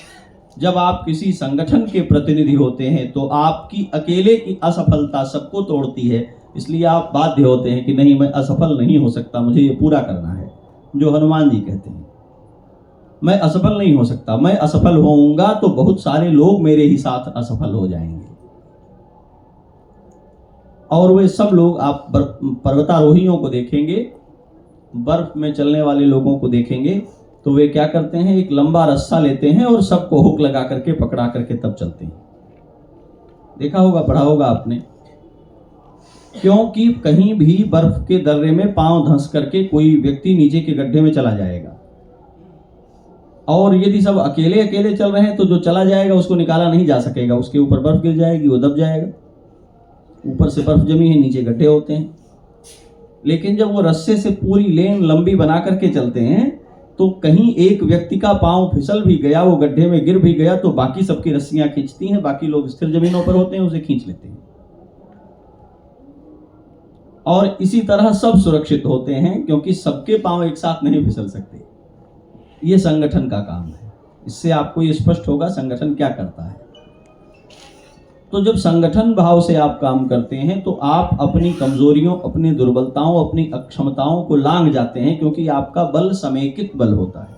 जब आप किसी संगठन के प्रतिनिधि होते हैं तो आपकी अकेले की असफलता सबको तोड़ती है, इसलिए आप बाध्य होते हैं कि नहीं, मैं असफल नहीं हो सकता, मुझे ये पूरा करना है। जो हनुमान जी कहते हैं, मैं असफल नहीं हो सकता, मैं असफल होऊंगा तो बहुत सारे लोग मेरे ही साथ असफल हो जाएंगे। और वे सब लोग आप पर्वतारोहियों को देखेंगे, बर्फ में चलने वाले लोगों को देखेंगे, तो वे क्या करते हैं, एक लंबा रस्सा लेते हैं और सबको हुक लगा करके पकड़ा करके तब चलते हैं। देखा होगा, पढ़ा होगा आपने। क्योंकि कहीं भी बर्फ के दर्रे में पांव धंस करके कोई व्यक्ति नीचे के गड्ढे में चला जाएगा, और यदि सब अकेले अकेले चल रहे हैं तो जो चला जाएगा उसको निकाला नहीं जा सकेगा, उसके ऊपर बर्फ गिर जाएगी, वो दब जाएगा। ऊपर से बर्फ जमी है, नीचे गड्ढे होते हैं। लेकिन जब वो रस्से से पूरी लेन लंबी बना करके चलते हैं तो कहीं एक व्यक्ति का पांव फिसल भी गया, वो गड्ढे में गिर भी गया, तो बाकी सबकी रस्सियां खींचती हैं, बाकी लोग स्थिर जमीनों पर होते हैं, उसे खींच लेते हैं। और इसी तरह सब सुरक्षित होते हैं, क्योंकि सबके पांव एक साथ नहीं फिसल सकते। ये संगठन का काम है। इससे आपको ये स्पष्ट होगा संगठन क्या करता है। तो जब संगठन भाव से आप काम करते हैं तो आप अपनी कमजोरियों, अपनी दुर्बलताओं, अपनी अक्षमताओं को लांघ जाते हैं, क्योंकि आपका बल समेकित बल होता है,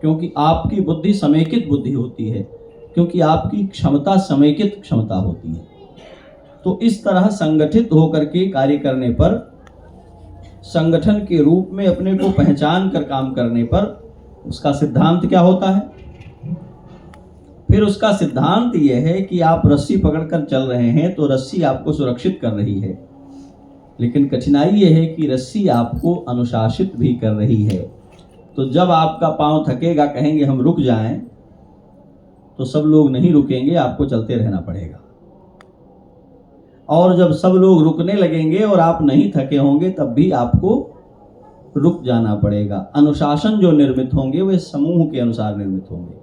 क्योंकि आपकी बुद्धि समेकित बुद्धि होती है, क्योंकि आपकी क्षमता समेकित क्षमता होती है। तो इस तरह संगठित होकर के कार्य करने पर, संगठन के रूप में अपने को पहचान कर काम करने पर उसका सिद्धांत क्या होता है? फिर उसका सिद्धांत यह है कि आप रस्सी पकड़कर चल रहे हैं तो रस्सी आपको सुरक्षित कर रही है, लेकिन कठिनाई यह है कि रस्सी आपको अनुशासित भी कर रही है। तो जब आपका पांव थकेगा, कहेंगे हम रुक जाएं, तो सब लोग नहीं रुकेंगे, आपको चलते रहना पड़ेगा। और जब सब लोग रुकने लगेंगे और आप नहीं थके होंगे, तब भी आपको रुक जाना पड़ेगा। अनुशासन जो निर्मित होंगे वे समूह के अनुसार निर्मित होंगे,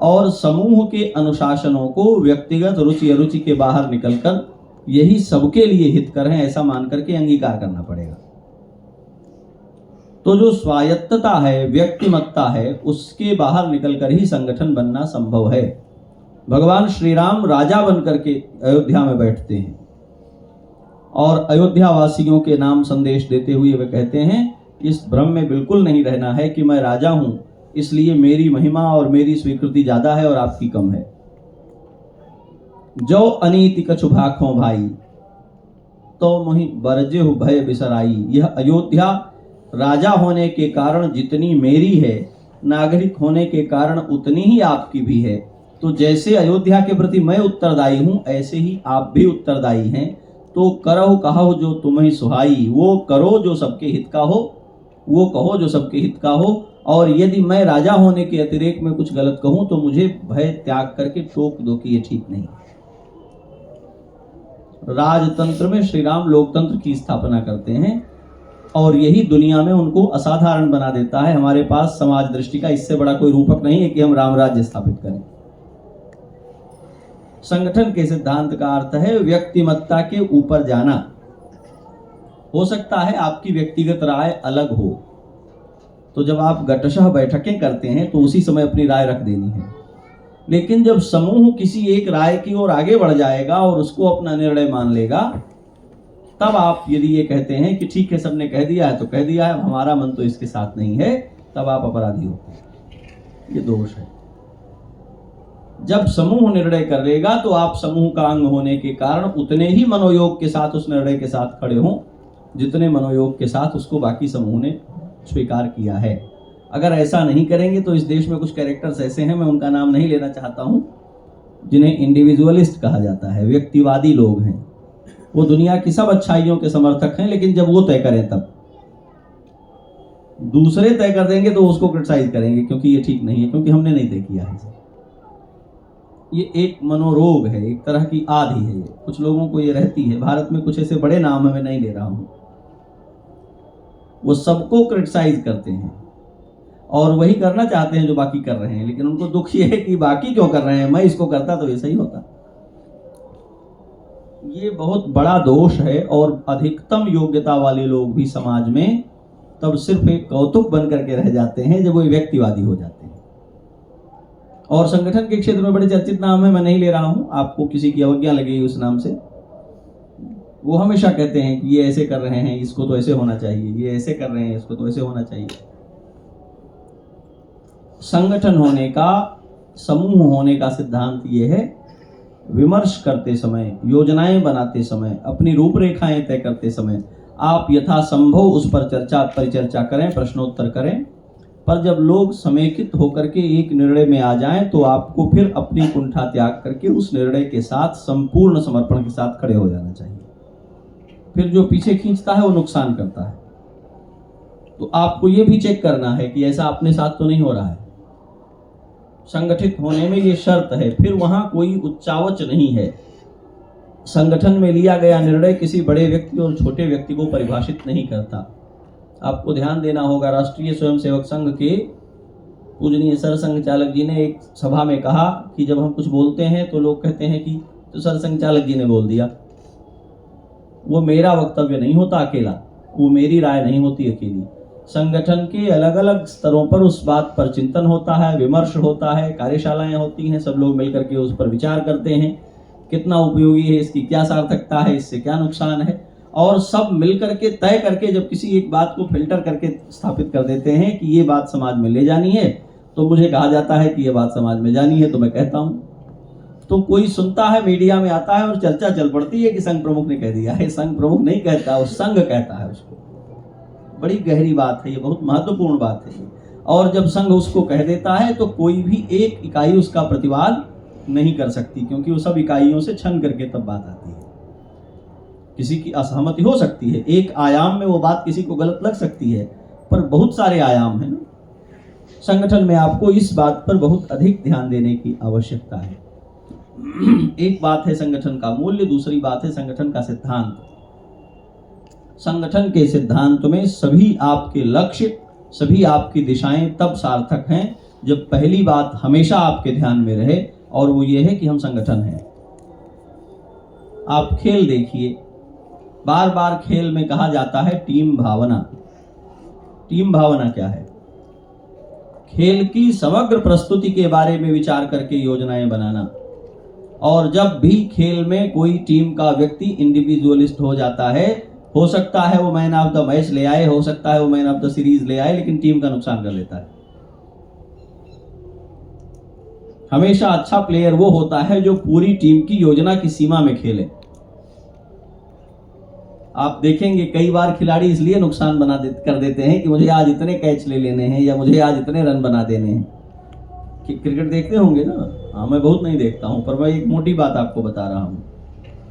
और समूह के अनुशासनों को व्यक्तिगत रुचि अरुचि के बाहर निकलकर यही सबके लिए हितकर है ऐसा मान करके अंगीकार करना पड़ेगा। तो जो स्वायत्तता है, व्यक्तिमत्ता है, उसके बाहर निकलकर ही संगठन बनना संभव है। भगवान श्री राम राजा बनकर के अयोध्या में बैठते हैं और अयोध्या वासियों के नाम संदेश देते हुए वे कहते हैं, इस भ्रम में बिल्कुल नहीं रहना है कि मैं राजा हूं, इसलिए मेरी महिमा और मेरी स्वीकृति ज्यादा है और आपकी कम है। जो अनीति कछु भाखों भाई, तो मोहि बरजे भय बिसराई। यह अयोध्या राजा होने के कारण जितनी मेरी है, नागरिक होने के कारण उतनी ही आपकी भी है। तो जैसे अयोध्या के प्रति मैं उत्तरदायी हूं, ऐसे ही आप भी उत्तरदायी हैं। तो करहु कहो जो तुम्हें सुहाई, वो करो जो सबके हित का हो, वो कहो जो सबके हित का हो। और यदि मैं राजा होने के अतिरेक में कुछ गलत कहूं तो मुझे भय त्याग करके टोक दो कि ये ठीक नहीं। राजतंत्र में श्री राम लोकतंत्र की स्थापना करते हैं और यही दुनिया में उनको असाधारण बना देता है। हमारे पास समाज दृष्टि का इससे बड़ा कोई रूपक नहीं है कि हम राम राज्य स्थापित करें। संगठन के सिद्धांत का अर्थ है व्यक्तिमत्ता के ऊपर जाना। हो सकता है आपकी व्यक्तिगत राय अलग हो, तो जब आप गटशः बैठकें करते हैं तो उसी समय अपनी राय रख देनी है। लेकिन जब समूह किसी एक राय की ओर आगे बढ़ जाएगा और उसको अपना निर्णय मान लेगा, तब आप यदि ये कहते हैं कि ठीक है सबने कह दिया है तो कह दिया है, हमारा मन तो इसके साथ नहीं है, तब आप अपराधी होते हैं। ये दोष है। जब समूह निर्णय कर लेगा तो आप समूह का अंग होने के कारण उतने ही मनोयोग के साथ उस निर्णय के साथ खड़े हों जितने मनोयोग के साथ उसको बाकी समूह ने स्वीकार किया है। अगर ऐसा नहीं करेंगे तो इस देश में कुछ कैरेक्टर्स ऐसे हैं, मैं उनका नाम नहीं लेना चाहता हूं, जिन्हें इंडिविजुअलिस्ट कहा जाता है, व्यक्तिवादी लोग हैं। वो दुनिया की सब अच्छाइयों के समर्थक हैं, लेकिन जब वो तय करें तब दूसरे तय कर देंगे तो उसको क्रिटिसाइज करेंगे क्योंकि ये ठीक नहीं है, क्योंकि हमने नहीं तय किया है। ये एक मनोरोग है, एक तरह की आदि है। कुछ लोगों को ये रहती है। भारत में कुछ ऐसे बड़े नाम है, मैं नहीं ले रहा हूं, वो सबको क्रिटिसाइज करते हैं और वही करना चाहते हैं जो बाकी कर रहे हैं, लेकिन उनको दुख ये है कि बाकी क्यों कर रहे हैं, मैं इसको करता तो ये सही होता। ये बहुत बड़ा दोष है। और अधिकतम योग्यता वाले लोग भी समाज में तब सिर्फ एक कौतुक बन करके रह जाते हैं जब वो व्यक्तिवादी हो जाते हैं। और संगठन के क्षेत्र में बड़े चर्चित नाम है, मैं नहीं ले रहा हूं, आपको किसी की अवज्ञा लगेगी उस नाम से। वो हमेशा कहते हैं कि ये ऐसे कर रहे हैं, इसको तो ऐसे होना चाहिए, ये ऐसे कर रहे हैं, इसको तो ऐसे होना चाहिए। संगठन होने का, समूह होने का सिद्धांत ये है, विमर्श करते समय, योजनाएं बनाते समय, अपनी रूपरेखाएं तय करते समय आप यथासंभव उस पर परिचर्चा करें, प्रश्नोत्तर करें, पर जब लोग समेकित होकर के एक निर्णय में आ जाएं तो आपको फिर अपनी कुंठा त्याग करके उस निर्णय के साथ संपूर्ण समर्पण के साथ खड़े हो जाना चाहिए। फिर जो पीछे खींचता है वो नुकसान करता है। तो आपको ये भी चेक करना है कि ऐसा अपने साथ तो नहीं हो रहा है। संगठित होने में ये शर्त है। फिर वहां कोई उच्चावच नहीं है। संगठन में लिया गया निर्णय किसी बड़े व्यक्ति और छोटे व्यक्ति को परिभाषित नहीं करता। आपको ध्यान देना होगा, राष्ट्रीय स्वयंसेवक संघ के पूजनीय सरसंघ चालक जी ने एक सभा में कहा कि जब हम कुछ बोलते हैं तो लोग कहते हैं कि तो सरसंघ चालक जी ने बोल दिया। वो मेरा वक्तव्य नहीं होता अकेला, वो मेरी राय नहीं होती अकेली। संगठन के अलग अलग स्तरों पर उस बात पर चिंतन होता है, विमर्श होता है, कार्यशालाएं होती हैं, सब लोग मिलकर के उस पर विचार करते हैं, कितना उपयोगी है, इसकी क्या सार्थकता है, इससे क्या नुकसान है, और सब मिलकर के तय करके जब किसी एक बात को फिल्टर करके स्थापित कर देते हैं कि ये बात समाज में ले जानी है, तो मुझे कहा जाता है कि ये बात समाज में जानी है, तो मैं कहता हूँ। तो कोई सुनता है, मीडिया में आता है और चर्चा चल पड़ती है कि संघ प्रमुख ने कह दिया है। संघ प्रमुख नहीं कहता, वो संघ कहता है उसको। बड़ी गहरी बात है ये, बहुत महत्वपूर्ण बात है। और जब संघ उसको कह देता है तो कोई भी एक इकाई उसका प्रतिवाद नहीं कर सकती, क्योंकि वो सब इकाइयों से छन करके तब बात आती है। किसी की असहमति हो सकती है, एक आयाम में वो बात किसी को गलत लग सकती है, पर बहुत सारे आयाम हैं ना। संगठन में आपको इस बात पर बहुत अधिक ध्यान देने की आवश्यकता है। एक बात है संगठन का मूल्य, दूसरी बात है संगठन का सिद्धांत। संगठन के सिद्धांत में सभी आपके लक्ष्य, सभी आपकी दिशाएं तब सार्थक हैं जब पहली बात हमेशा आपके ध्यान में रहे, और वो ये है कि हम संगठन हैं। आप खेल देखिए, बार बार खेल में कहा जाता है टीम भावना। टीम भावना क्या है? खेल की समग्र प्रस्तुति के बारे में विचार करके योजनाएं बनाना। और जब भी खेल में कोई टीम का व्यक्ति इंडिविजुअलिस्ट हो जाता है, हो सकता है वो मैन ऑफ द मैच ले आए, हो सकता है वो मैन ऑफ द सीरीज ले आए, लेकिन टीम का नुकसान कर लेता है। हमेशा अच्छा प्लेयर वो होता है जो पूरी टीम की योजना की सीमा में खेले। आप देखेंगे कई बार खिलाड़ी इसलिए नुकसान कर देते हैं कि मुझे आज इतने कैच ले लेने हैं या मुझे आज इतने रन बना देने हैं। कि क्रिकेट देखते होंगे ना? हाँ, मैं बहुत नहीं देखता हूं, पर मैं एक मोटी बात आपको बता रहा हूं।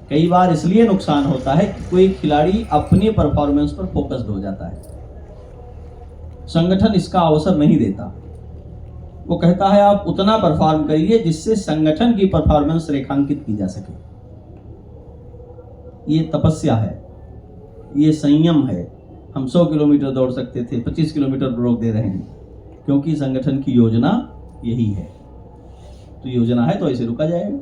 कई बार इसलिए नुकसान होता है कि कोई खिलाड़ी अपनी परफॉर्मेंस पर फोकस्ड हो जाता है। संगठन इसका अवसर नहीं देता। वो कहता है आप उतना परफॉर्म करिए जिससे संगठन की परफॉर्मेंस रेखांकित की जा सके। ये तपस्या है, ये संयम है। हम 100 किलोमीटर दौड़ सकते थे, 25 किलोमीटर पर रोक दे रहे हैं, क्योंकि संगठन की योजना यही है। तो योजना है तो ऐसे रुका जाएगा।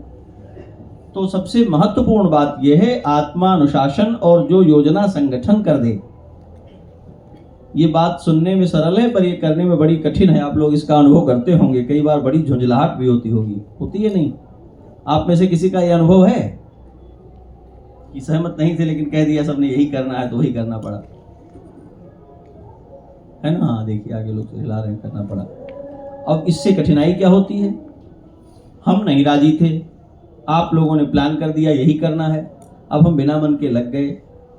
तो सबसे महत्वपूर्ण बात यह है आत्मानुशासन, और जो योजना संगठन कर दे ये बात सुनने में सरल है पर ये करने में बड़ी कठिन है। आप लोग इसका अनुभव करते होंगे, कई बार बड़ी झुंझलाहट भी होती होगी, होती है नहीं? आप में से किसी का ये अनुभव है कि सहमत नहीं थे लेकिन कह दिया सबने यही करना है तो वही करना पड़ा, है ना? हाँ देखिए आगे लोग तो हिला रहे हैं, करना पड़ा। अब इससे कठिनाई क्या होती है? हम नहीं राजी थे, आप लोगों ने प्लान कर दिया यही करना है, अब हम बिना मन के लग गए,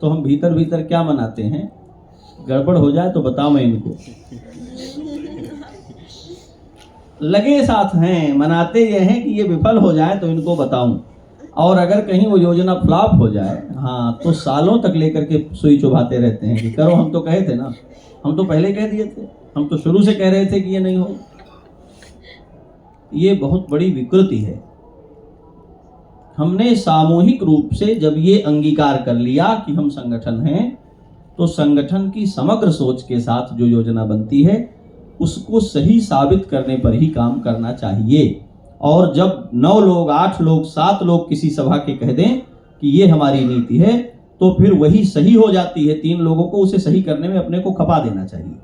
तो हम भीतर भीतर क्या मनाते हैं? गड़बड़ हो जाए तो बताओ मैं इनको। लगे साथ हैं, मनाते ये हैं कि ये विफल हो जाए तो इनको बताऊं, और अगर कहीं वो योजना फ्लॉप हो जाए, हाँ, तो सालों तक लेकर के सुई चुभाते रहते हैं कि करो, हम तो कहे थे ना, हम तो पहले कह दिए थे, हम तो शुरू से कह रहे थे कि ये नहीं हो। ये बहुत बड़ी विकृति है। हमने सामूहिक रूप से जब ये अंगीकार कर लिया कि हम संगठन हैं, तो संगठन की समग्र सोच के साथ जो योजना बनती है उसको सही साबित करने पर ही काम करना चाहिए। और जब 9 लोग, 8 लोग, 7 लोग किसी सभा के कह दें कि ये हमारी नीति है, तो फिर वही सही हो जाती है। 3 लोगों को उसे सही करने में अपने को खपा देना चाहिए।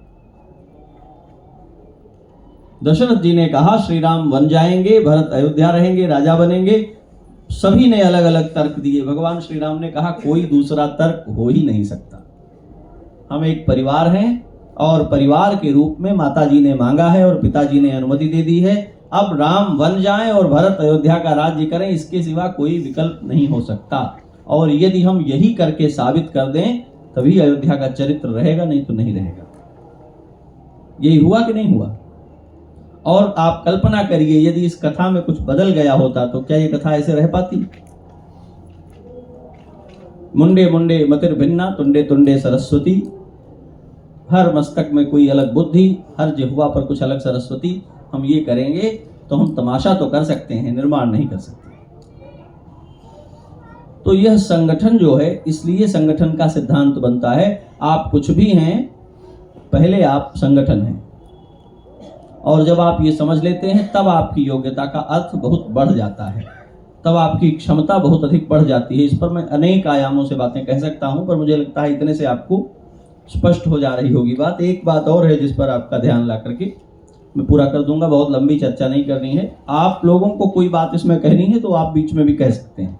दशरथ जी ने कहा श्री राम वन जाएंगे, भरत अयोध्या रहेंगे, राजा बनेंगे। सभी ने अलग अलग तर्क दिए। भगवान श्री राम ने कहा कोई दूसरा तर्क हो ही नहीं सकता। हम एक परिवार हैं और परिवार के रूप में माता जी ने मांगा है और पिताजी ने अनुमति दे दी है। अब राम वन जाएं और भरत अयोध्या का राज्य करें, इसके सिवा कोई विकल्प नहीं हो सकता। और यदि हम यही करके साबित कर दें तभी अयोध्या का चरित्र रहेगा, नहीं तो नहीं रहेगा। यही हुआ कि नहीं हुआ? और आप कल्पना करिए यदि इस कथा में कुछ बदल गया होता तो क्या ये कथा ऐसे रह पाती? मुंडे मुंडे मतिर भिन्ना, तुंडे तुंडे सरस्वती। हर मस्तक में कोई अलग बुद्धि, हर जिह्वा पर कुछ अलग सरस्वती। हम ये करेंगे तो हम तमाशा तो कर सकते हैं, निर्माण नहीं कर सकते। तो यह संगठन जो है, इसलिए संगठन का सिद्धांत बनता है आप कुछ भी हैं, पहले आप संगठन हैं। और जब आप ये समझ लेते हैं तब आपकी योग्यता का अर्थ बहुत बढ़ जाता है, तब आपकी क्षमता बहुत अधिक बढ़ जाती है। इस पर मैं अनेक आयामों से बातें कह सकता हूं, पर मुझे लगता है इतने से आपको स्पष्ट हो जा रही होगी बात। एक बात और है जिस पर आपका ध्यान ला करके मैं पूरा कर दूंगा, बहुत लंबी चर्चा नहीं करनी है। आप लोगों को कोई बात इसमें कहनी है तो आप बीच में भी कह सकते हैं,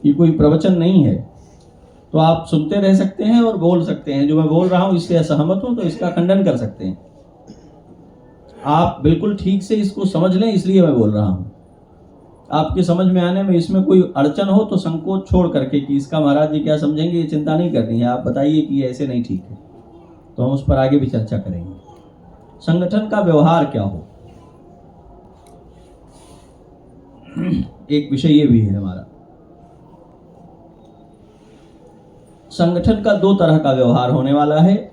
ये कोई प्रवचन नहीं है। तो आप सुनते रह सकते हैं और बोल सकते हैं। जो मैं बोल रहा हूं इससे असहमत हूं तो इसका खंडन कर सकते हैं। आप बिल्कुल ठीक से इसको समझ लें, इसलिए मैं बोल रहा हूं। आपके समझ में आने में इसमें कोई अड़चन हो तो संकोच छोड़ करके कि इसका महाराज जी क्या समझेंगे, ये चिंता नहीं करनी है। आप बताइए कि ये ऐसे नहीं ठीक है, तो हम उस पर आगे भी चर्चा करेंगे। संगठन का व्यवहार क्या हो, एक विषय ये भी है हमारा। संगठन का 2 तरह का व्यवहार होने वाला है।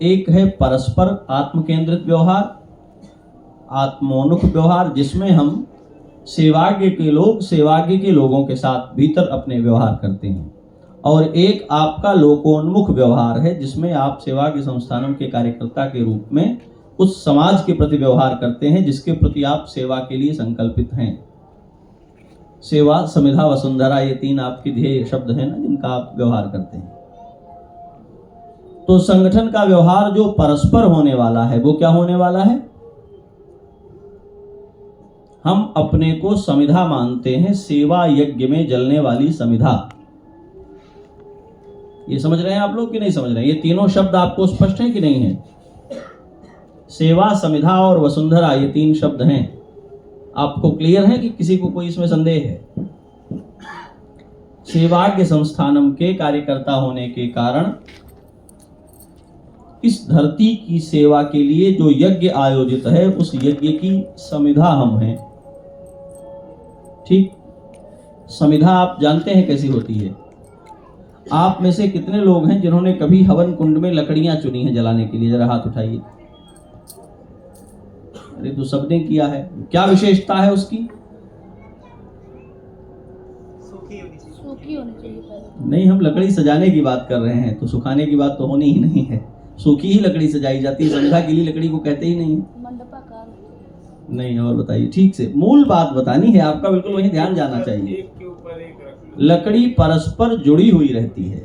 एक है परस्पर आत्म केंद्रित व्यवहार, आत्मोन्मुख व्यवहार, जिसमें हम सेवाज्ञ के लोग सेवाज्ञ के लोगों के साथ भीतर अपने व्यवहार करते हैं। और एक आपका लोकोन्मुख व्यवहार है, जिसमें आप सेवाज्ञ संस्थानों के कार्यकर्ता के रूप में उस समाज के प्रति व्यवहार करते हैं जिसके प्रति आप सेवा के लिए संकल्पित हैं। सेवा, समिधा, वसुंधरा, ये 3 आपके ध्येय शब्द हैं ना, जिनका आप व्यवहार करते हैं। तो संगठन का व्यवहार जो परस्पर होने वाला है वो क्या होने वाला है? हम अपने को समिधा मानते हैं, सेवा यज्ञ में जलने वाली समिधा। ये समझ रहे हैं आप लोग कि नहीं समझ रहे हैं? ये तीनों शब्द आपको स्पष्ट है कि नहीं है? सेवा, समिधा और वसुंधरा, ये 3 शब्द हैं। आपको क्लियर है कि किसी को कोई इसमें संदेह है? सेवाज्ञ संस्थानम के कार्यकर्ता होने के कारण इस धरती की सेवा के लिए जो यज्ञ आयोजित है उस यज्ञ की समिधा हम हैं। ठीक, समिधा आप जानते हैं कैसी होती है? आप में से कितने लोग हैं जिन्होंने कभी हवन कुंड में लकड़ियां चुनी हैं जलाने के लिए? जरा हाथ उठाइए। अरे तो सबने किया है। क्या विशेषता है उसकी? सूखी होनी चाहिए। सूखी होनी चाहिए पहले। नहीं, हम लकड़ी सजाने की बात कर रहे हैं, तो सुखाने की बात तो होनी ही नहीं है। सूखी ही लकड़ी सजाई जाती है, समिधा के लिए लकड़ी को कहते ही नहीं है। मंडपाकार नहीं, और बताइए ठीक से, मूल बात बतानी है आपका, बिल्कुल वही ध्यान जाना चाहिए। एक के ऊपर एक रख लो। लकड़ी परस्पर जुड़ी हुई रहती है।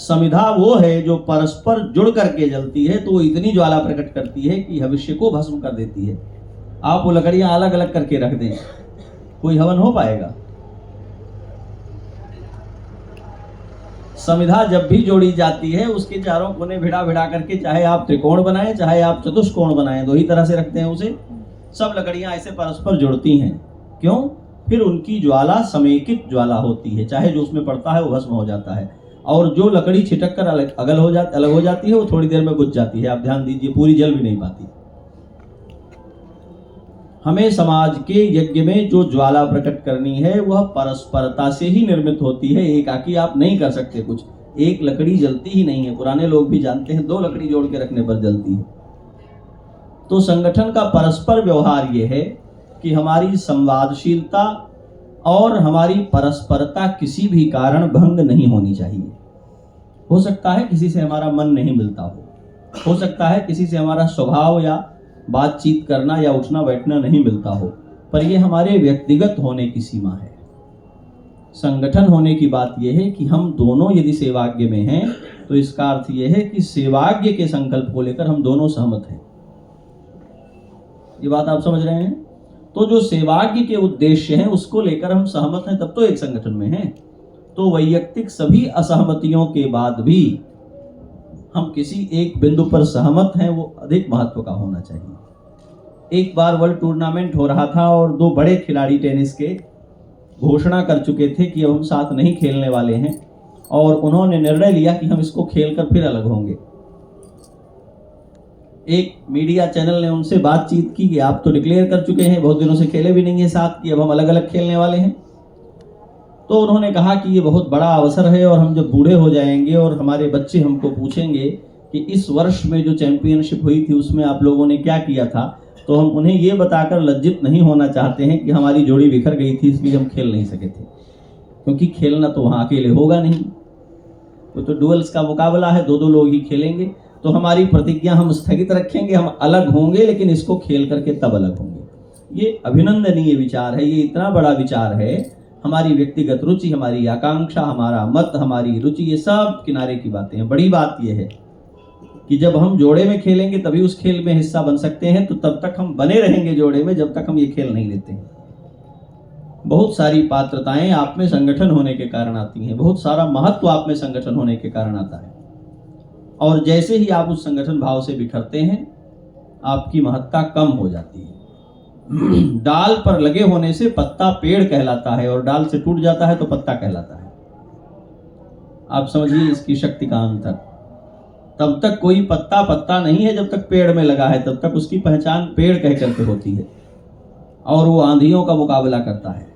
समिधा वो है जो परस्पर जुड़ करके जलती है, तो वो इतनी ज्वाला प्रकट करती है कि भविष्य को भस्म कर देती है। आप वो लकड़ियां अलग अलग करके रख दें, कोई हवन हो पाएगा? समिधा जब भी जोड़ी जाती है उसके चारों कोने भिड़ा भिड़ा करके, चाहे आप त्रिकोण बनाएं चाहे आप चतुष्कोण बनाएं, दो ही तरह से रखते हैं उसे, सब लकड़ियां ऐसे परस्पर जुड़ती हैं। क्यों? फिर उनकी ज्वाला समेकित ज्वाला होती है, चाहे जो उसमें पड़ता है वो भस्म हो जाता है, और जो लकड़ी छिटक कर अलग हो जाती है वो थोड़ी देर में बुझ जाती है। आप ध्यान दीजिए, पूरी जल भी नहीं पाती। हमें समाज के यज्ञ में जो ज्वाला प्रकट करनी है वह परस्परता से ही निर्मित होती है। एकाकी आप नहीं कर सकते कुछ, एक लकड़ी जलती ही नहीं है। पुराने लोग भी जानते हैं, 2 लकड़ी जोड़ के रखने पर जलती है। तो संगठन का परस्पर व्यवहार ये है कि हमारी संवादशीलता और हमारी परस्परता किसी भी कारण भंग नहीं होनी चाहिए। हो सकता है किसी से हमारा मन नहीं मिलता हो सकता है किसी से हमारा स्वभाव या बातचीत करना या उठना बैठना नहीं मिलता हो, पर यह हमारे व्यक्तिगत होने की सीमा है। संगठन होने की बात यह है कि हम दोनों यदि सेवाज्ञ में हैं तो इसका अर्थ यह है कि सेवाज्ञ के संकल्प को लेकर हम दोनों सहमत हैं। ये बात आप समझ रहे हैं? तो जो सेवाज्ञ के उद्देश्य हैं उसको लेकर हम सहमत हैं, तब तो एक संगठन में हैं। तो वैयक्तिक सभी असहमतियों के बाद भी हम किसी एक बिंदु पर सहमत हैं, वो अधिक महत्व का होना चाहिए। एक बार वर्ल्ड टूर्नामेंट हो रहा था और 2 बड़े खिलाड़ी टेनिस के घोषणा कर चुके थे कि अब हम साथ नहीं खेलने वाले हैं, और उन्होंने निर्णय लिया कि हम इसको खेलकर फिर अलग होंगे। एक मीडिया चैनल ने उनसे बातचीत की कि आप तो डिक्लेयर कर चुके हैं, बहुत दिनों से खेले भी नहीं है साथ, कि अब हम अलग अलग खेलने वाले हैं। तो उन्होंने कहा कि ये बहुत बड़ा अवसर है, और हम जब बूढ़े हो जाएंगे और हमारे बच्चे हमको पूछेंगे कि इस वर्ष में जो चैंपियनशिप हुई थी उसमें आप लोगों ने क्या किया था, तो हम उन्हें ये बताकर लज्जित नहीं होना चाहते हैं कि हमारी जोड़ी बिखर गई थी इसलिए हम खेल नहीं सके थे। क्योंकि खेलना तो वहाँ अकेले होगा नहीं, वो तो डुअल्स का मुकाबला है, 2-2 लोग ही खेलेंगे। तो हमारी प्रतिज्ञा हम स्थगित रखेंगे, हम अलग होंगे, लेकिन इसको खेल करके तब अलग होंगे। ये अभिनंदनीय विचार है, ये इतना बड़ा विचार है। हमारी व्यक्तिगत रुचि, हमारी आकांक्षा, हमारा मत, हमारी रुचि, ये सब किनारे की बातें हैं। बड़ी बात यह है कि जब हम जोड़े में खेलेंगे तभी उस खेल में हिस्सा बन सकते हैं, तो तब तक हम बने रहेंगे जोड़े में जब तक हम ये खेल नहीं लेते हैं। बहुत सारी पात्रताएं आप में संगठन होने के कारण आती हैं, बहुत सारा महत्व आप में संगठन होने के कारण आता है, और जैसे ही आप उस संगठन भाव से बिखरते हैं आपकी महत्ता कम हो जाती है। डाल पर लगे होने से पत्ता पेड़ कहलाता है, और डाल से टूट जाता है तो पत्ता कहलाता है। आप समझिए इसकी शक्ति का अंतर। तब तक कोई पत्ता पत्ता नहीं है जब तक पेड़ में लगा है, तब तक उसकी पहचान पेड़ कह करके होती है, और वो आंधियों का मुकाबला करता है,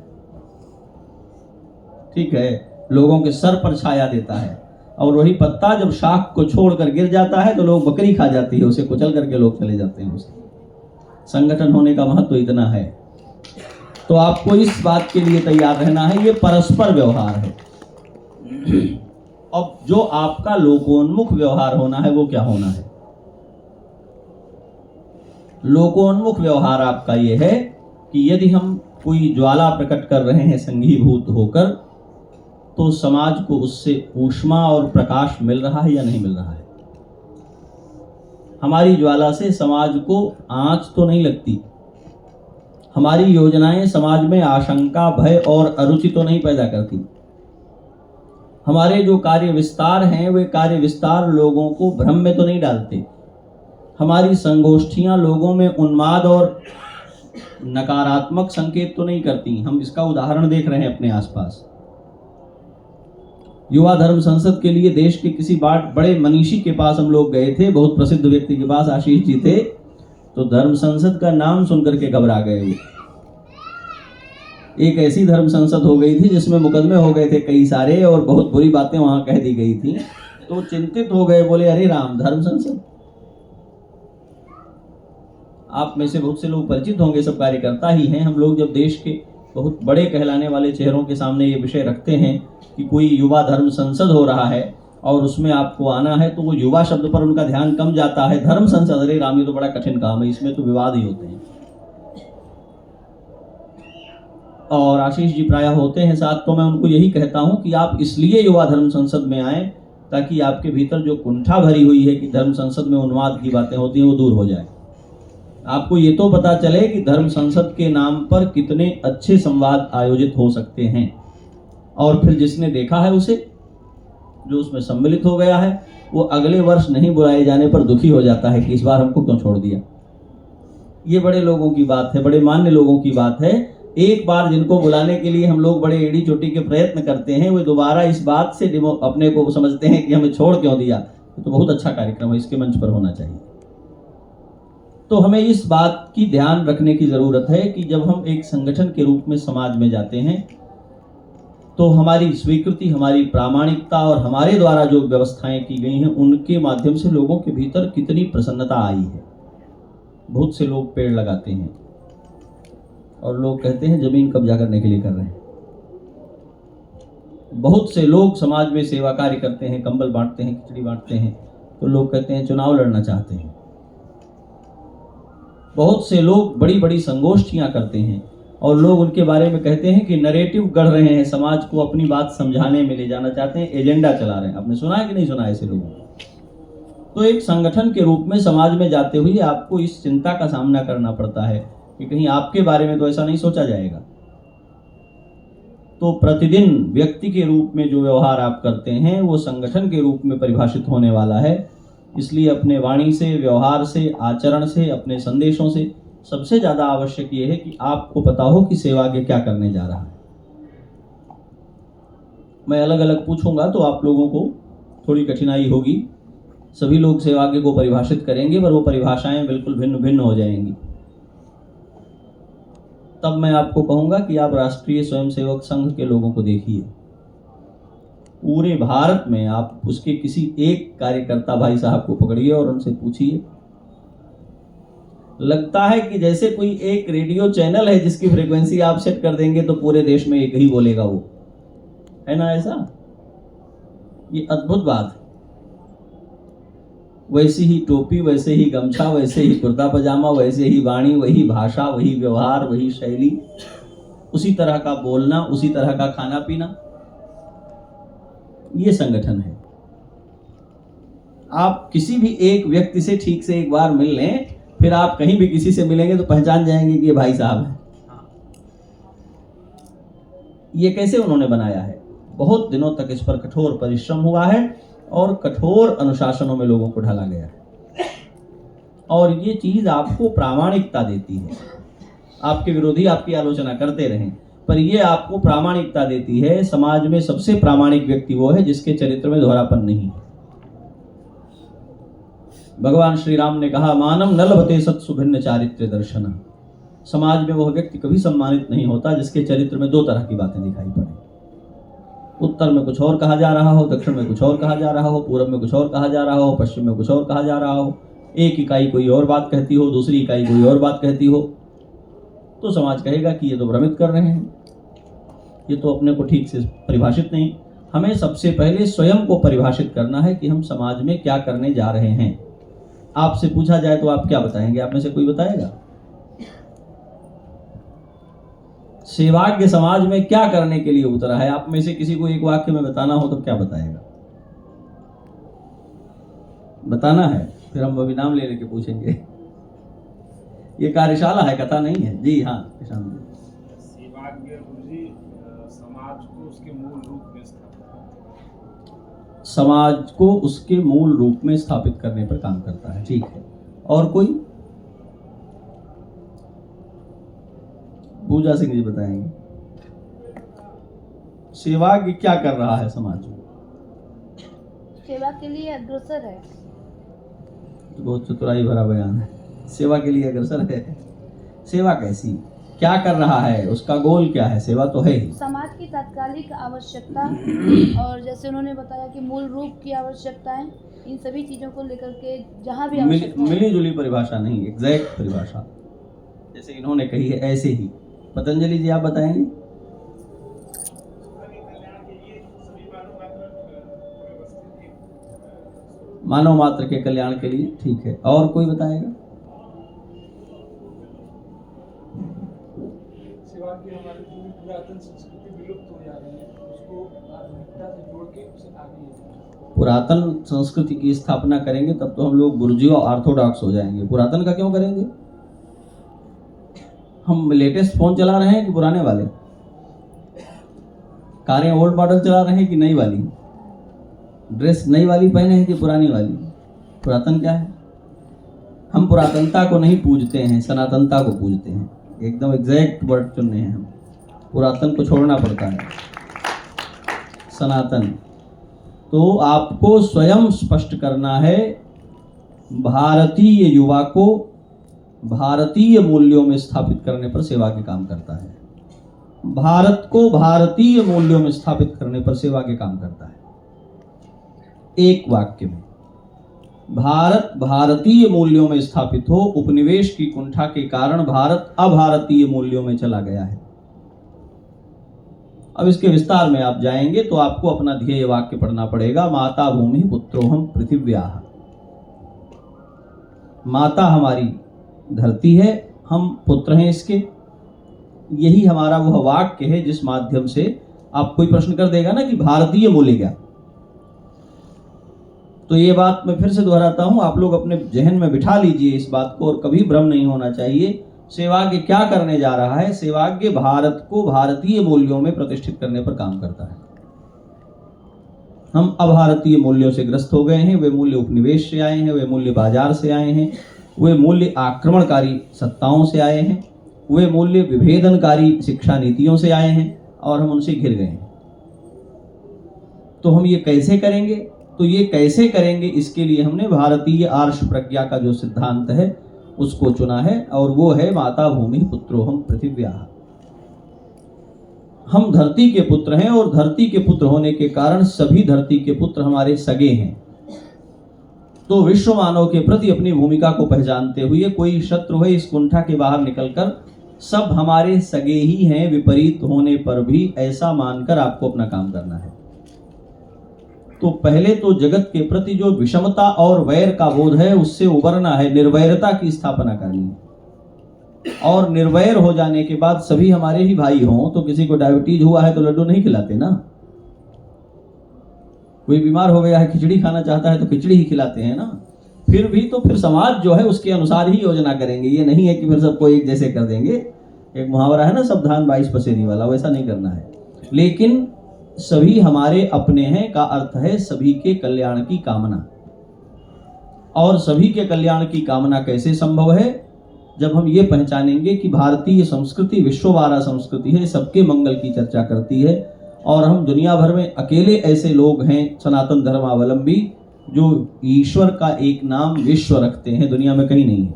ठीक है, लोगों के सर पर छाया देता है। और वही पत्ता जब शाख को छोड़कर गिर जाता है तो लोग बकरी खा जाती है, उसे कुचल करके लोग चले जाते हैं उसे। संगठन होने का महत्व इतना है। तो आपको इस बात के लिए तैयार रहना है, ये परस्पर व्यवहार है। अब जो आपका लोकोन्मुख व्यवहार होना है वो क्या होना है? लोकोन्मुख व्यवहार आपका ये है कि यदि हम कोई ज्वाला प्रकट कर रहे हैं संघीभूत होकर, तो समाज को उससे ऊष्मा और प्रकाश मिल रहा है या नहीं मिल रहा है? हमारी ज्वाला से समाज को आंच तो नहीं लगती, हमारी योजनाएं समाज में आशंका, भय और अरुचि तो नहीं पैदा करती, हमारे जो कार्य विस्तार हैं वे कार्य विस्तार लोगों को भ्रम में तो नहीं डालते, हमारी संगोष्ठियां लोगों में उन्माद और नकारात्मक संकेत तो नहीं करती। हम इसका उदाहरण देख रहे हैं अपने आसपास। युवा धर्म संसद के लिए देश के किसी बड़े मनीषी के पास हम लोग गए थे, बहुत प्रसिद्ध व्यक्ति के पास, आशीष जी थे। तो धर्म संसद का नाम सुनकर के घबरा गए। एक ऐसी धर्म संसद हो गई थी जिसमें मुकदमे हो गए थे कई सारे, और बहुत बुरी बातें वहां कह दी गई थी। तो चिंतित हो गए, बोले अरे राम, धर्म संसद। आप में से बहुत से लोग परिचित होंगे, सब कार्यकर्ता ही हैं। हम लोग जब देश के बहुत बड़े कहलाने वाले चेहरों के सामने ये विषय रखते हैं कि कोई युवा धर्म संसद हो रहा है और उसमें आपको आना है, तो वो युवा शब्द पर उनका ध्यान कम जाता है। धर्म संसद, अरे राम, ये तो बड़ा कठिन काम है, इसमें तो विवाद ही होते हैं। और आशीष जी प्रायः होते हैं साथ, तो मैं उनको यही कहता हूं कि आप इसलिए युवा धर्म संसद में आए ताकि आपके भीतर जो कुंठा भरी हुई है कि धर्म संसद में उन्माद की बातें होती हैं वो दूर हो जाए। आपको ये तो पता चले कि धर्म संसद के नाम पर कितने अच्छे संवाद आयोजित हो सकते हैं, और फिर जिसने देखा है उसे, जो उसमें सम्मिलित हो गया है, वो अगले वर्ष नहीं बुलाए जाने पर दुखी हो जाता है कि इस बार हमको क्यों छोड़ दिया। ये बड़े लोगों की बात है, बड़े मान्य लोगों की बात है। एक बार जिनको बुलाने के लिए हम लोग बड़े एड़ी चोटी के प्रयत्न करते हैं, वो दोबारा इस बात से अपने को समझते हैं कि हमें छोड़ क्यों दिया। तो बहुत अच्छा कार्यक्रम है, इसके मंच पर होना चाहिए। तो हमें इस बात की ध्यान रखने की जरूरत है कि जब हम एक संगठन के रूप में समाज में जाते हैं तो हमारी स्वीकृति, हमारी प्रामाणिकता और हमारे द्वारा जो व्यवस्थाएं की गई हैं उनके माध्यम से लोगों के भीतर कितनी प्रसन्नता आई है। बहुत से लोग पेड़ लगाते हैं और लोग कहते हैं जमीन कब्जा करने के लिए कर रहे हैं। बहुत से लोग समाज में सेवा कार्य करते हैं, कंबल बांटते हैं, खिचड़ी बांटते हैं, तो लोग कहते हैं चुनाव लड़ना चाहते हैं। बहुत से लोग बड़ी बड़ी संगोष्ठियां करते हैं और लोग उनके बारे में कहते हैं कि नरेटिव गढ़ रहे हैं, समाज को अपनी बात समझाने में ले जाना चाहते हैं, एजेंडा चला रहे हैं। आपने सुना है कि नहीं सुना है ऐसे लोगों को? तो एक संगठन के रूप में समाज में जाते हुए आपको इस चिंता का सामना करना पड़ता है कि कहीं आपके बारे में तो ऐसा नहीं सोचा जाएगा। तो प्रतिदिन व्यक्ति के रूप में जो व्यवहार आप करते हैं वो संगठन के रूप में परिभाषित होने वाला है। इसलिए अपने वाणी से, व्यवहार से, आचरण से, अपने संदेशों से सबसे ज़्यादा आवश्यक ये है कि आपको पता हो कि सेवा आगे क्या करने जा रहा है। मैं अलग अलग पूछूंगा तो आप लोगों को थोड़ी कठिनाई होगी। सभी लोग सेवा आगे को परिभाषित करेंगे पर वो परिभाषाएं बिल्कुल भिन्न भिन्न हो जाएंगी। तब मैं आपको कहूंगा कि आप राष्ट्रीय स्वयंसेवक संघ के लोगों को देखिए। पूरे भारत में आप उसके किसी एक कार्यकर्ता भाई साहब को पकड़िए और उनसे पूछिए, लगता है कि जैसे कोई एक रेडियो चैनल है जिसकी फ्रीक्वेंसी आप सेट कर देंगे तो पूरे देश में एक ही बोलेगा वो, है ना ऐसा? ये अद्भुत बात है। वैसी ही टोपी, वैसे ही गमछा, वैसे ही कुर्ता पजामा, वैसे ही वाणी, वही भाषा, वही व्यवहार, वही शैली, उसी तरह का बोलना, उसी तरह का खाना पीना। ये संगठन है। आप किसी भी एक व्यक्ति से ठीक से एक बार मिल लें, फिर आप कहीं भी किसी से मिलेंगे तो पहचान जाएंगे कि ये भाई साहब है। ये कैसे उन्होंने बनाया है? बहुत दिनों तक इस पर कठोर परिश्रम हुआ है और कठोर अनुशासनों में लोगों को ढाला गया है। और ये चीज आपको प्रामाणिकता देती है। आपके विरोधी आपकी आलोचना करते रहें, पर ये आपको प्रामाणिकता देती है। समाज में सबसे प्रामाणिक व्यक्ति वो है जिसके चरित्र में दोहरापन नहीं है। भगवान श्री राम ने कहा, मानम न लभते सत्सु भिन्न चारित्र दर्शन। समाज में वह व्यक्ति कभी सम्मानित नहीं होता जिसके चरित्र में दो तरह की बातें दिखाई पड़े। उत्तर में कुछ और कहा जा रहा हो, दक्षिण में कुछ और कहा जा रहा हो, पूर्व में कुछ और कहा जा रहा हो, पश्चिम में कुछ और कहा जा रहा हो। एक इकाई कोई और बात कहती हो, दूसरी इकाई कोई और बात कहती हो, तो समाज कहेगा कि ये तो भ्रमित कर रहे हैं, ये तो अपने को ठीक से परिभाषित नहीं। हमें सबसे पहले स्वयं को परिभाषित करना है कि हम समाज में क्या करने जा रहे हैं। आपसे पूछा जाए तो आप क्या बताएंगे? आप में से कोई बताएगा? सेवाज्ञ समाज में क्या करने के लिए उतरा है? आप में से किसी को एक वाक्य में बताना हो तो क्या बताएगा? बताना है, फिर हम अभी नाम ले लेके पूछेंगे। ये कार्यशाला है, कथा नहीं है। जी हाँ, किसान जी। सेवाज्ञ गुरुजी समाज को उसके मूल रूप में समाज को उसके मूल रूप में स्थापित करने पर काम करता है। ठीक है। और कोई? पूजा सिंह जी बताएंगे सेवाज्ञ क्या कर रहा है समाज में? सेवा के लिए अग्रसर है। तो बहुत चतुराई भरा बयान है। सेवा के लिए अग्रसर है। सेवा कैसी, क्या कर रहा है, उसका गोल क्या है? सेवा तो है ही। समाज की तात्कालिक आवश्यकता और जैसे उन्होंने बताया कि मूल रूप की आवश्यकताएं, इन सभी चीज़ों को लेकर के जहाँ भी मिली जुली परिभाषा नहीं, एग्जैक्ट परिभाषा जैसे इन्होंने कही है ऐसे ही। पतंजलि जी आप बताएंगे? मानव मात्र के कल्याण के लिए। ठीक है। और कोई बताएगा? सेवा की हमारी जो भी पुरातन संस्कृति विलुप्त हो जा रही है उसको आधुनिकता से जोड़ के उसे आगे ले जाएं। पुरातन संस्कृति की स्थापना करेंगे तब तो हम लोग बुर्जी और ऑर्थोडॉक्स हो जाएंगे। पुरातन का क्यों करेंगे? हम लेटेस्ट फोन चला रहे हैं कि पुराने वाले? कारें ओल्ड मॉडल चला रहे हैं कि नई वाली? ड्रेस नई वाली पहने हैं कि पुरानी वाली? पुरातन क्या है? हम पुरातनता को नहीं पूजते हैं, सनातनता को पूजते हैं। एकदम एग्जैक्ट वर्ड चुनने हैं हम। पुरातन को छोड़ना पड़ता है, सनातन। तो आपको स्वयं स्पष्ट करना है, भारतीय युवा को भारतीय मूल्यों में स्थापित करने पर सेवा के काम करता है। भारत को भारतीय मूल्यों में स्थापित करने पर सेवा के काम करता है। एक वाक्य में, भारत भारतीय मूल्यों में स्थापित हो, उपनिवेश की कुंठा के कारण भारत अभारतीय मूल्यों में चला गया है। अब इसके विस्तार में आप जाएंगे तो आपको अपना ध्येय वाक्य पढ़ना पड़ेगा। माता भूमि पुत्रोहम पृथिव्याः। माता हमारी धरती है, हम पुत्र हैं इसके। यही हमारा वह वाक्य है जिस माध्यम से आप कोई प्रश्न कर देगा ना कि भारतीय मूल्य क्या, तो ये बात मैं फिर से दोहराता हूं, आप लोग अपने जहन में बिठा लीजिए इस बात को, और कभी भ्रम नहीं होना चाहिए। सेवाज्ञ क्या करने जा रहा है? सेवाज्ञ भारत को भारतीय मूल्यों में प्रतिष्ठित करने पर काम करता है। हम अभारतीय मूल्यों से ग्रस्त हो गए हैं। वे मूल्य उपनिवेश से आए हैं, वे मूल्य बाजार से आए हैं, वे मूल्य आक्रमणकारी सत्ताओं से आए हैं, वे मूल्य विभेदनकारी शिक्षा नीतियों से आए हैं, और हम उनसे घिर गए हैं। तो हम ये कैसे करेंगे? तो ये कैसे करेंगे, इसके लिए हमने भारतीय आर्ष प्रज्ञा का जो सिद्धांत है उसको चुना है, और वो है माता भूमि पुत्रोहम पृथिव्याः। हम धरती के पुत्र हैं, और धरती के पुत्र होने के कारण सभी धरती के पुत्र हमारे सगे हैं। तो विश्व मानव के प्रति अपनी भूमिका को पहचानते हुए कोई शत्रु है इस कुंठा के बाहर निकलकर सब हमारे सगे ही हैं, विपरीत होने पर भी ऐसा मानकर आपको अपना काम करना है। तो पहले तो जगत के प्रति जो विषमता और वैर का बोध है उससे उबरना है, निर्वैरता की स्थापना करनी है। और निर्वैर हो जाने के बाद सभी हमारे ही भाई हों, तो किसी को डायबिटीज हुआ है तो लड्डू नहीं खिलाते ना। कोई बीमार हो गया है, खिचड़ी खाना चाहता है तो खिचड़ी ही खिलाते हैं ना। फिर भी तो फिर समाज जो है उसके अनुसार ही योजना करेंगे। ये नहीं है कि फिर सबको एक जैसे कर देंगे। एक मुहावरा है ना, सावधान 22 पसेरी वाला, वैसा नहीं करना है। लेकिन सभी हमारे अपने हैं का अर्थ है सभी के कल्याण की कामना। और सभी के कल्याण की कामना कैसे संभव है? जब हम ये पहचानेंगे कि भारतीय संस्कृति विश्ववारा संस्कृति है, सबके मंगल की चर्चा करती है, और हम दुनिया भर में अकेले ऐसे लोग हैं सनातन धर्मावलंबी जो ईश्वर का एक नाम विश्व रखते हैं, दुनिया में कहीं नहीं है।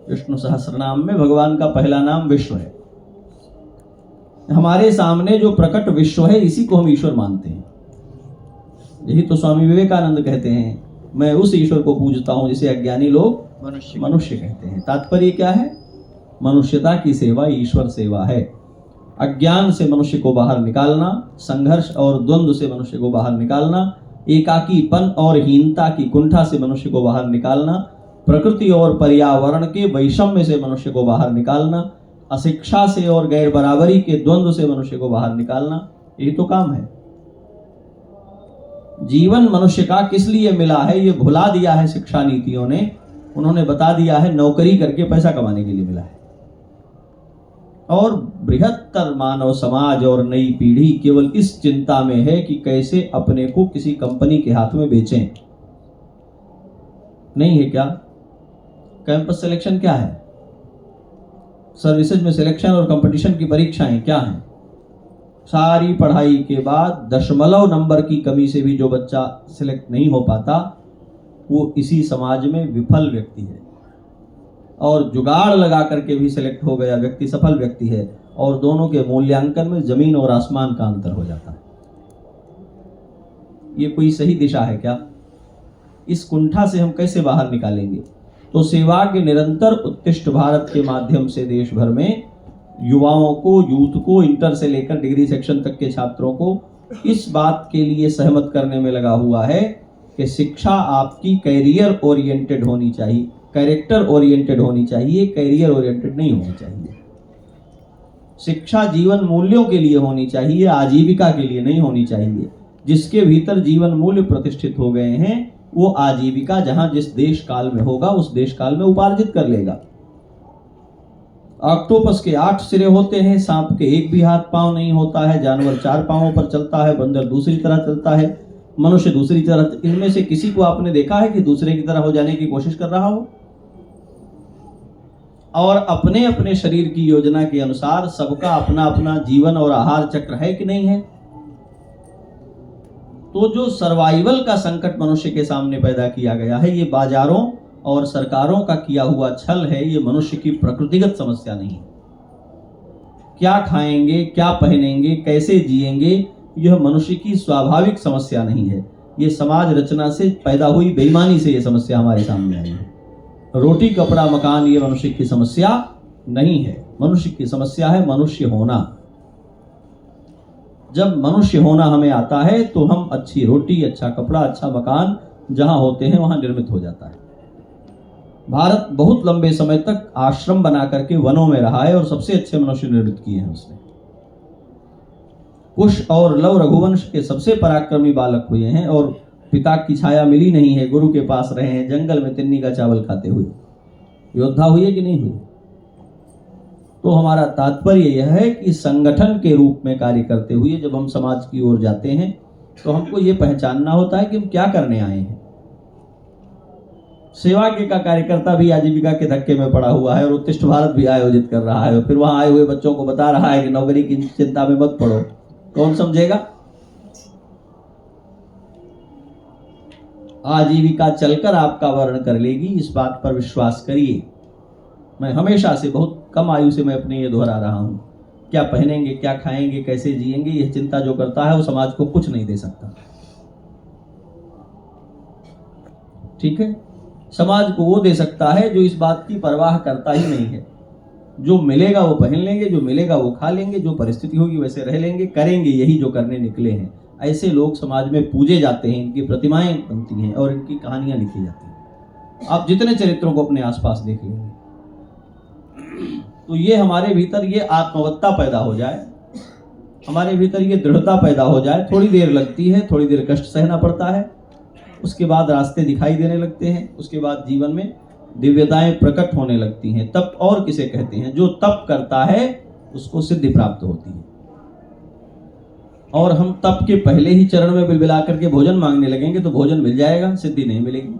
विष्णु सहस्रनाम में भगवान का पहला नाम विश्व है। हमारे सामने जो प्रकट विश्व है इसी को हम ईश्वर मानते हैं। यही तो स्वामी विवेकानंद कहते हैं, मैं उस ईश्वर को पूजता हूं जिसे अज्ञानी लोग मनुष्य कहते हैं। तात्पर्य क्या है? मनुष्यता की सेवा ईश्वर सेवा है। अज्ञान से मनुष्य को बाहर निकालना, संघर्ष और द्वंद्व से मनुष्य को बाहर निकालना, एकाकीपन और हीनता की कुंठा से मनुष्य को बाहर निकालना, प्रकृति और पर्यावरण के वैषम्य से मनुष्य को बाहर निकालना, अशिक्षा से और गैर बराबरी के द्वंद्व से मनुष्य को बाहर निकालना, यही तो काम है। जीवन मनुष्य का किस लिए मिला है ये भुला दिया है शिक्षा नीतियों ने। उन्होंने बता दिया है नौकरी करके पैसा कमाने के लिए मिला है। और बृहत्तर मानव समाज और नई पीढ़ी केवल इस चिंता में है कि कैसे अपने को किसी कंपनी के हाथ में बेचें। नहीं है क्या? कैंपस सिलेक्शन क्या है? सर्विसेज में सिलेक्शन और कंपटीशन की परीक्षाएं क्या हैं? सारी पढ़ाई के बाद दशमलव नंबर की कमी से भी जो बच्चा सिलेक्ट नहीं हो पाता वो इसी समाज में विफल व्यक्ति है। और जुगाड़ लगा करके भी सिलेक्ट हो गया व्यक्ति सफल व्यक्ति है। और दोनों के मूल्यांकन में जमीन और आसमान का अंतर हो जाता है। ये कोई सही दिशा है क्या? इस कुंठा से हम कैसे बाहर निकालेंगे? तो सेवा के निरंतर उत्कृष्ट भारत के माध्यम से देश भर में युवाओं को, यूथ को, इंटर से लेकर डिग्री सेक्शन तक के छात्रों को इस बात के लिए सहमत करने में लगा हुआ है कि शिक्षा आपकी कैरियर ओरिएंटेड होनी चाहिए, कैरेक्टर ओरिएंटेड होनी चाहिए, कैरियर ओरिएंटेड नहीं होनी चाहिए। शिक्षा जीवन मूल्यों के लिए होनी चाहिए, आजीविका के लिए नहीं होनी चाहिए। जिसके भीतर जीवन मूल्य प्रतिष्ठित हो गए हैं वो आजीविका जहां जिस देश काल में होगा उस देश काल में उपार्जित कर लेगा। ऑक्टोपस के 8 सिरे होते हैं, सांप के एक भी हाथ पांव नहीं होता है, जानवर 4 पांवों पर चलता है, बंदर दूसरी तरह चलता है, मनुष्य दूसरी तरह। इनमें से किसी को आपने देखा है कि दूसरे की तरह हो जाने की कोशिश कर रहा हो? और अपने अपने शरीर की योजना के अनुसार सबका अपना अपना जीवन और आहार चक्र है कि नहीं है? तो जो सर्वाइवल का संकट मनुष्य के सामने पैदा किया गया है, ये बाजारों और सरकारों का किया हुआ छल है, ये मनुष्य की प्रकृतिगत समस्या नहीं है। क्या खाएंगे, क्या पहनेंगे, कैसे जिएंगे, यह मनुष्य की स्वाभाविक समस्या नहीं है। ये समाज रचना से पैदा हुई बेईमानी से ये समस्या हमारे सामने आई है। रोटी कपड़ा मकान ये मनुष्य की समस्या नहीं है। मनुष्य की समस्या है मनुष्य होना। जब मनुष्य होना हमें आता है तो हम अच्छी रोटी, अच्छा कपड़ा, अच्छा मकान जहां होते हैं वहां निर्मित हो जाता है। भारत बहुत लंबे समय तक आश्रम बना करके वनों में रहा है और सबसे अच्छे मनुष्य निर्मित किए हैं उसने। कुश और लव रघुवंश के सबसे पराक्रमी बालक हुए हैं और पिता की छाया मिली नहीं है, गुरु के पास रहे हैं, जंगल में तिन्नी का चावल खाते हुए। योद्धा हुए कि नहीं हुए? तो हमारा तात्पर्य यह है कि संगठन के रूप में कार्य करते हुए जब हम समाज की ओर जाते हैं तो हमको ये पहचानना होता है कि हम क्या करने आए हैं। सेवा के का कार्यकर्ता भी आजीविका के धक्के में पड़ा हुआ है और उत्कृष्ट भारत भी आयोजित कर रहा है, फिर वहां आए हुए बच्चों को बता रहा है कि नौकरी की चिंता में मत पड़ो। कौन समझेगा? आजीविका चलकर आपका वर्ण कर लेगी, इस बात पर विश्वास करिए। मैं हमेशा से बहुत कम आयु से मैं अपने ये दोहरा रहा हूं, क्या पहनेंगे, क्या खाएंगे, कैसे जिएंगे, यह चिंता जो करता है वो समाज को कुछ नहीं दे सकता। ठीक है? समाज को वो दे सकता है जो इस बात की परवाह करता ही नहीं है। जो मिलेगा वो पहन लेंगे, जो मिलेगा वो खा लेंगे, जो परिस्थिति होगी वैसे रह लेंगे, करेंगे यही जो करने निकले हैं। ऐसे लोग समाज में पूजे जाते हैं, इनकी प्रतिमाएं बनती हैं और इनकी कहानियां लिखी जाती हैं। आप जितने चरित्रों को अपने आसपास देख लेंगे तो ये हमारे भीतर ये आत्मवत्ता पैदा हो जाए, हमारे भीतर ये दृढ़ता पैदा हो जाए। थोड़ी देर लगती है, थोड़ी देर कष्ट सहना पड़ता है, उसके बाद रास्ते दिखाई देने लगते हैं, उसके बाद जीवन में दिव्यताएं प्रकट होने लगती हैं। तप और किसे कहते हैं? जो तप करता है उसको सिद्धि प्राप्त होती है। और हम तप के पहले ही चरण में बिलबिला करके भोजन मांगने लगेंगे तो भोजन मिल जाएगा, सिद्धि नहीं मिलेगी।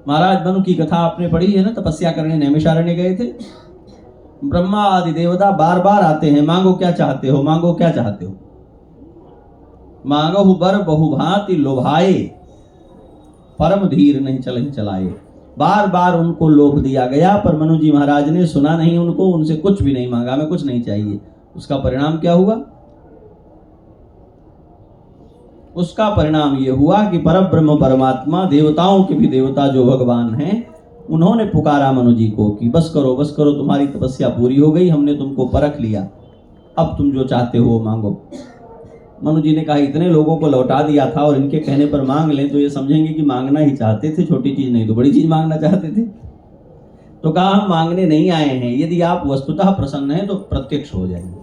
महाराज मनु की कथा आपने पढ़ी है ना, तपस्या करने नैमिषारण्य गए थे। ब्रह्मा आदि देवता बार बार आते हैं, मांगो क्या चाहते हो, मांगो क्या चाहते हो। मांगहु बर बहुभांति लोभाए, परम धीर नहीं चलहि चलाए। बार बार उनको लोभ दिया गया पर मनु जी महाराज ने सुना नहीं उनको, उनसे कुछ भी नहीं मांगा, हमें कुछ नहीं चाहिए। उसका परिणाम क्या हुआ? उसका परिणाम ये हुआ कि परब्रह्म परमात्मा, देवताओं के भी देवता जो भगवान हैं, उन्होंने पुकारा मनु जी को कि बस करो, तुम्हारी तपस्या पूरी हो गई, हमने तुमको परख लिया, अब तुम जो चाहते हो मांगो। मनु जी ने कहा इतने लोगों को लौटा दिया था और इनके कहने पर मांग लें तो ये समझेंगे कि मांगना ही चाहते थे, छोटी चीज नहीं तो बड़ी चीज मांगना चाहते थे। तो कहा हम मांगने नहीं आए हैं, यदि आप वस्तुतः प्रसन्न हैं तो प्रत्यक्ष हो जाइए।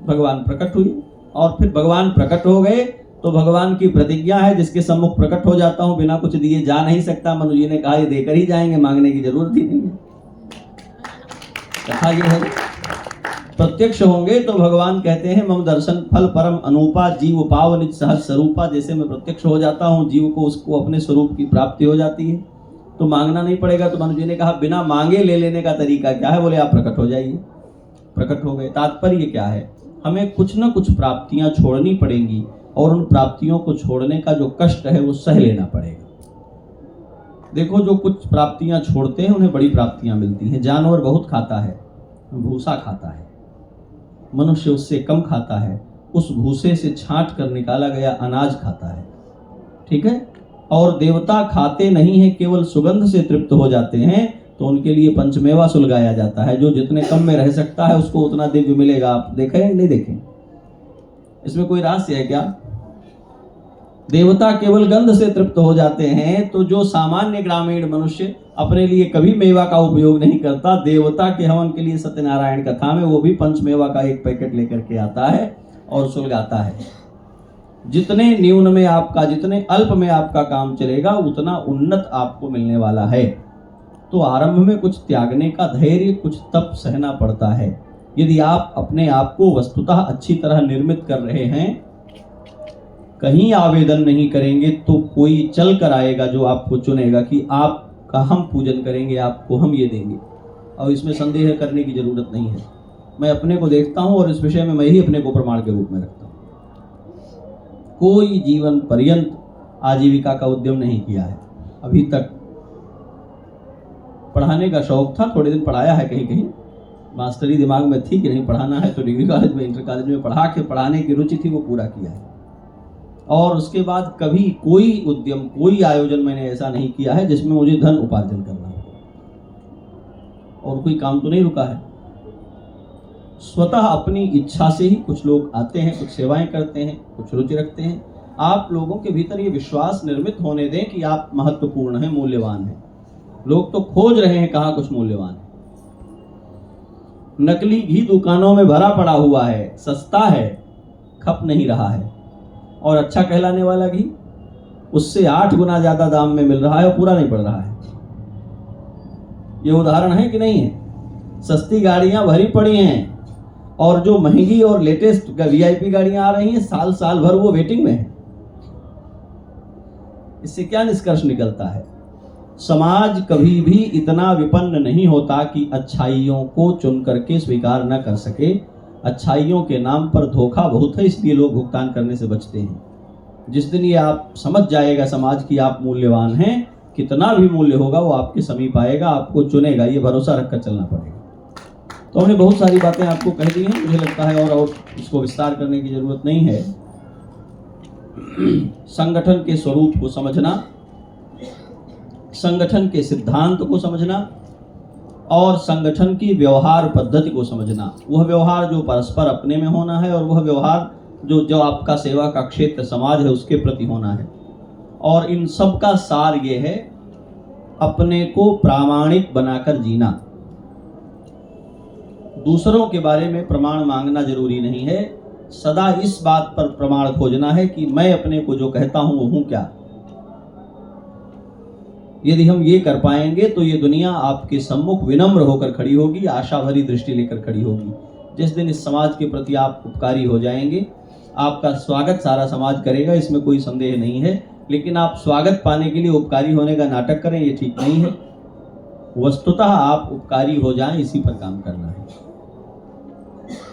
भगवान प्रकट हुए और फिर भगवान प्रकट हो गए तो भगवान की प्रतिज्ञा है जिसके सम्मुख प्रकट हो जाता हूं बिना कुछ दिए जा नहीं सकता। मनु जी ने कहा ये देकर ही जाएंगे, मांगने की जरूरत ही नहीं है। कथा ये है, प्रत्यक्ष होंगे तो भगवान कहते हैं मम दर्शन फल परम अनूपा, जीव पाव निज सहज स्वरूपा। जैसे मैं प्रत्यक्ष हो जाता हूँ जीव को उसको अपने स्वरूप की प्राप्ति हो जाती है, तो मांगना नहीं पड़ेगा। तो मनु जी ने कहा बिना मांगे ले लेने का तरीका क्या है? बोले आप प्रकट हो जाइए। प्रकट हो गए। तात्पर्य क्या है? हमें कुछ न कुछ प्राप्तियां छोड़नी पड़ेंगी और उन प्राप्तियों को छोड़ने का जो कष्ट है वो सह लेना पड़ेगा। देखो जो कुछ प्राप्तियां छोड़ते हैं उन्हें बड़ी प्राप्तियां मिलती हैं। जानवर बहुत खाता है, भूसा खाता है, मनुष्य उससे कम खाता है, उस भूसे से छांट कर निकाला गया अनाज खाता है। ठीक है? और देवता खाते नहीं है, केवल सुगंध से तृप्त हो जाते हैं, तो उनके लिए पंचमेवा सुलगाया जाता है। जो जितने कम में रह सकता है उसको उतना दिव्य मिलेगा। आप देखें नहीं देखें? इसमें कोई रहस्य है क्या? देवता केवल गंध से तृप्त हो जाते हैं, तो जो सामान्य ग्रामीण मनुष्य अपने लिए कभी मेवा का उपयोग नहीं करता, देवता के हवन के लिए सत्यनारायण कथा में वो भी पंचमेवा का एक पैकेट लेकर के आता है और सुलगाता है। जितने न्यून में आपका, जितने अल्प में आपका काम चलेगा, उतना उन्नत आपको मिलने वाला है। तो आरंभ में कुछ त्यागने का धैर्य, कुछ तप सहना पड़ता है। यदि आप अपने आप को वस्तुतः अच्छी तरह निर्मित कर रहे हैं, कहीं आवेदन नहीं करेंगे तो कोई चल कर आएगा जो आपको चुनेगा कि आपका हम पूजन करेंगे, आपको हम ये देंगे। और इसमें संदेह करने की जरूरत नहीं है। मैं अपने को देखता हूं और इस विषय में मैं ही अपने को प्रमाण के रूप में रखता हूं। कोई जीवन पर्यंत आजीविका का उद्यम नहीं किया है अभी तक। पढ़ाने का शौक था, थोड़े दिन पढ़ाया है, कहीं कहीं मास्टरी दिमाग में थी कि नहीं पढ़ाना है, तो डिग्री कॉलेज में, इंटर कॉलेज में पढ़ा के पढ़ाने की रुचि थी, वो पूरा किया है। और उसके बाद कभी कोई उद्यम, कोई आयोजन मैंने ऐसा नहीं किया है जिसमें मुझे धन उपार्जन करना हो, और कोई काम तो नहीं रुका है। स्वतः अपनी इच्छा से ही कुछ लोग आते हैं, कुछ सेवाएं करते हैं, कुछ रुचि रखते हैं। आप लोगों के भीतर ये विश्वास निर्मित होने दें कि आप महत्वपूर्ण हैं, मूल्यवान हैं। लोग तो खोज रहे हैं कहाँ कुछ मूल्यवान है। नकली घी दुकानों में भरा पड़ा हुआ है, सस्ता है, खप नहीं रहा है, और अच्छा कहलाने वाला घी उससे 8 गुना ज्यादा दाम में मिल रहा है और पूरा नहीं पड़ रहा है। ये उदाहरण है कि नहीं है? सस्ती गाड़ियां भरी पड़ी हैं और जो महंगी और लेटेस्ट वीआईपी गाड़ियां आ रही हैं, साल साल भर वो वेटिंग में है। इससे क्या निष्कर्ष निकलता है? समाज कभी भी इतना विपन्न नहीं होता कि अच्छाइयों को चुन करके स्वीकार न कर सके। अच्छाइयों के नाम पर धोखा बहुत है, इसलिए लोग भुगतान करने से बचते हैं। जिस दिन ये आप समझ जाएगा समाज की आप मूल्यवान हैं, कितना भी मूल्य होगा वो आपके समीप आएगा, आपको चुनेगा, ये भरोसा रखकर चलना पड़ेगा। तो हमने बहुत सारी बातें आपको कह दी हैं, मुझे लगता है और इसको विस्तार करने की जरूरत नहीं है। संगठन के स्वरूप को समझना, संगठन के सिद्धांत को समझना और संगठन की व्यवहार पद्धति को समझना। वह व्यवहार जो परस्पर अपने में होना है और वह व्यवहार जो आपका सेवा का क्षेत्र समाज है उसके प्रति होना है। और इन सब का सार ये है, अपने को प्रामाणिक बनाकर जीना। दूसरों के बारे में प्रमाण मांगना जरूरी नहीं है, सदा इस बात पर प्रमाण खोजना है कि मैं अपने को जो कहता हूं वो हूं क्या। यदि हम ये कर पाएंगे तो ये दुनिया आपके सम्मुख विनम्र होकर खड़ी होगी, आशा भरी दृष्टि लेकर खड़ी होगी। जिस दिन इस समाज के प्रति आप उपकारी हो जाएंगे, आपका स्वागत सारा समाज करेगा, इसमें कोई संदेह नहीं है। लेकिन आप स्वागत पाने के लिए उपकारी होने का नाटक करें, ये ठीक नहीं है। वस्तुतः आप उपकारी हो जाएं, इसी पर काम करना है।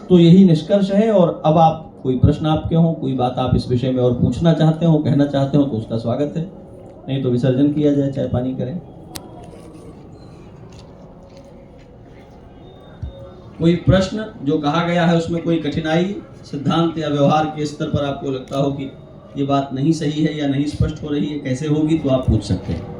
तो यही निष्कर्ष है। और अब आप कोई प्रश्न आपके हों, कोई बात आप इस विषय में और पूछना चाहते हो, कहना चाहते हो, तो उसका स्वागत है, नहीं तो विसर्जन किया जाए, चाय पानी करें। कोई प्रश्न जो कहा गया है उसमें कोई कठिनाई सिद्धांत या व्यवहार के स्तर पर आपको लगता हो कि ये बात नहीं सही है या नहीं स्पष्ट हो रही है, कैसे होगी, तो आप पूछ सकते हैं।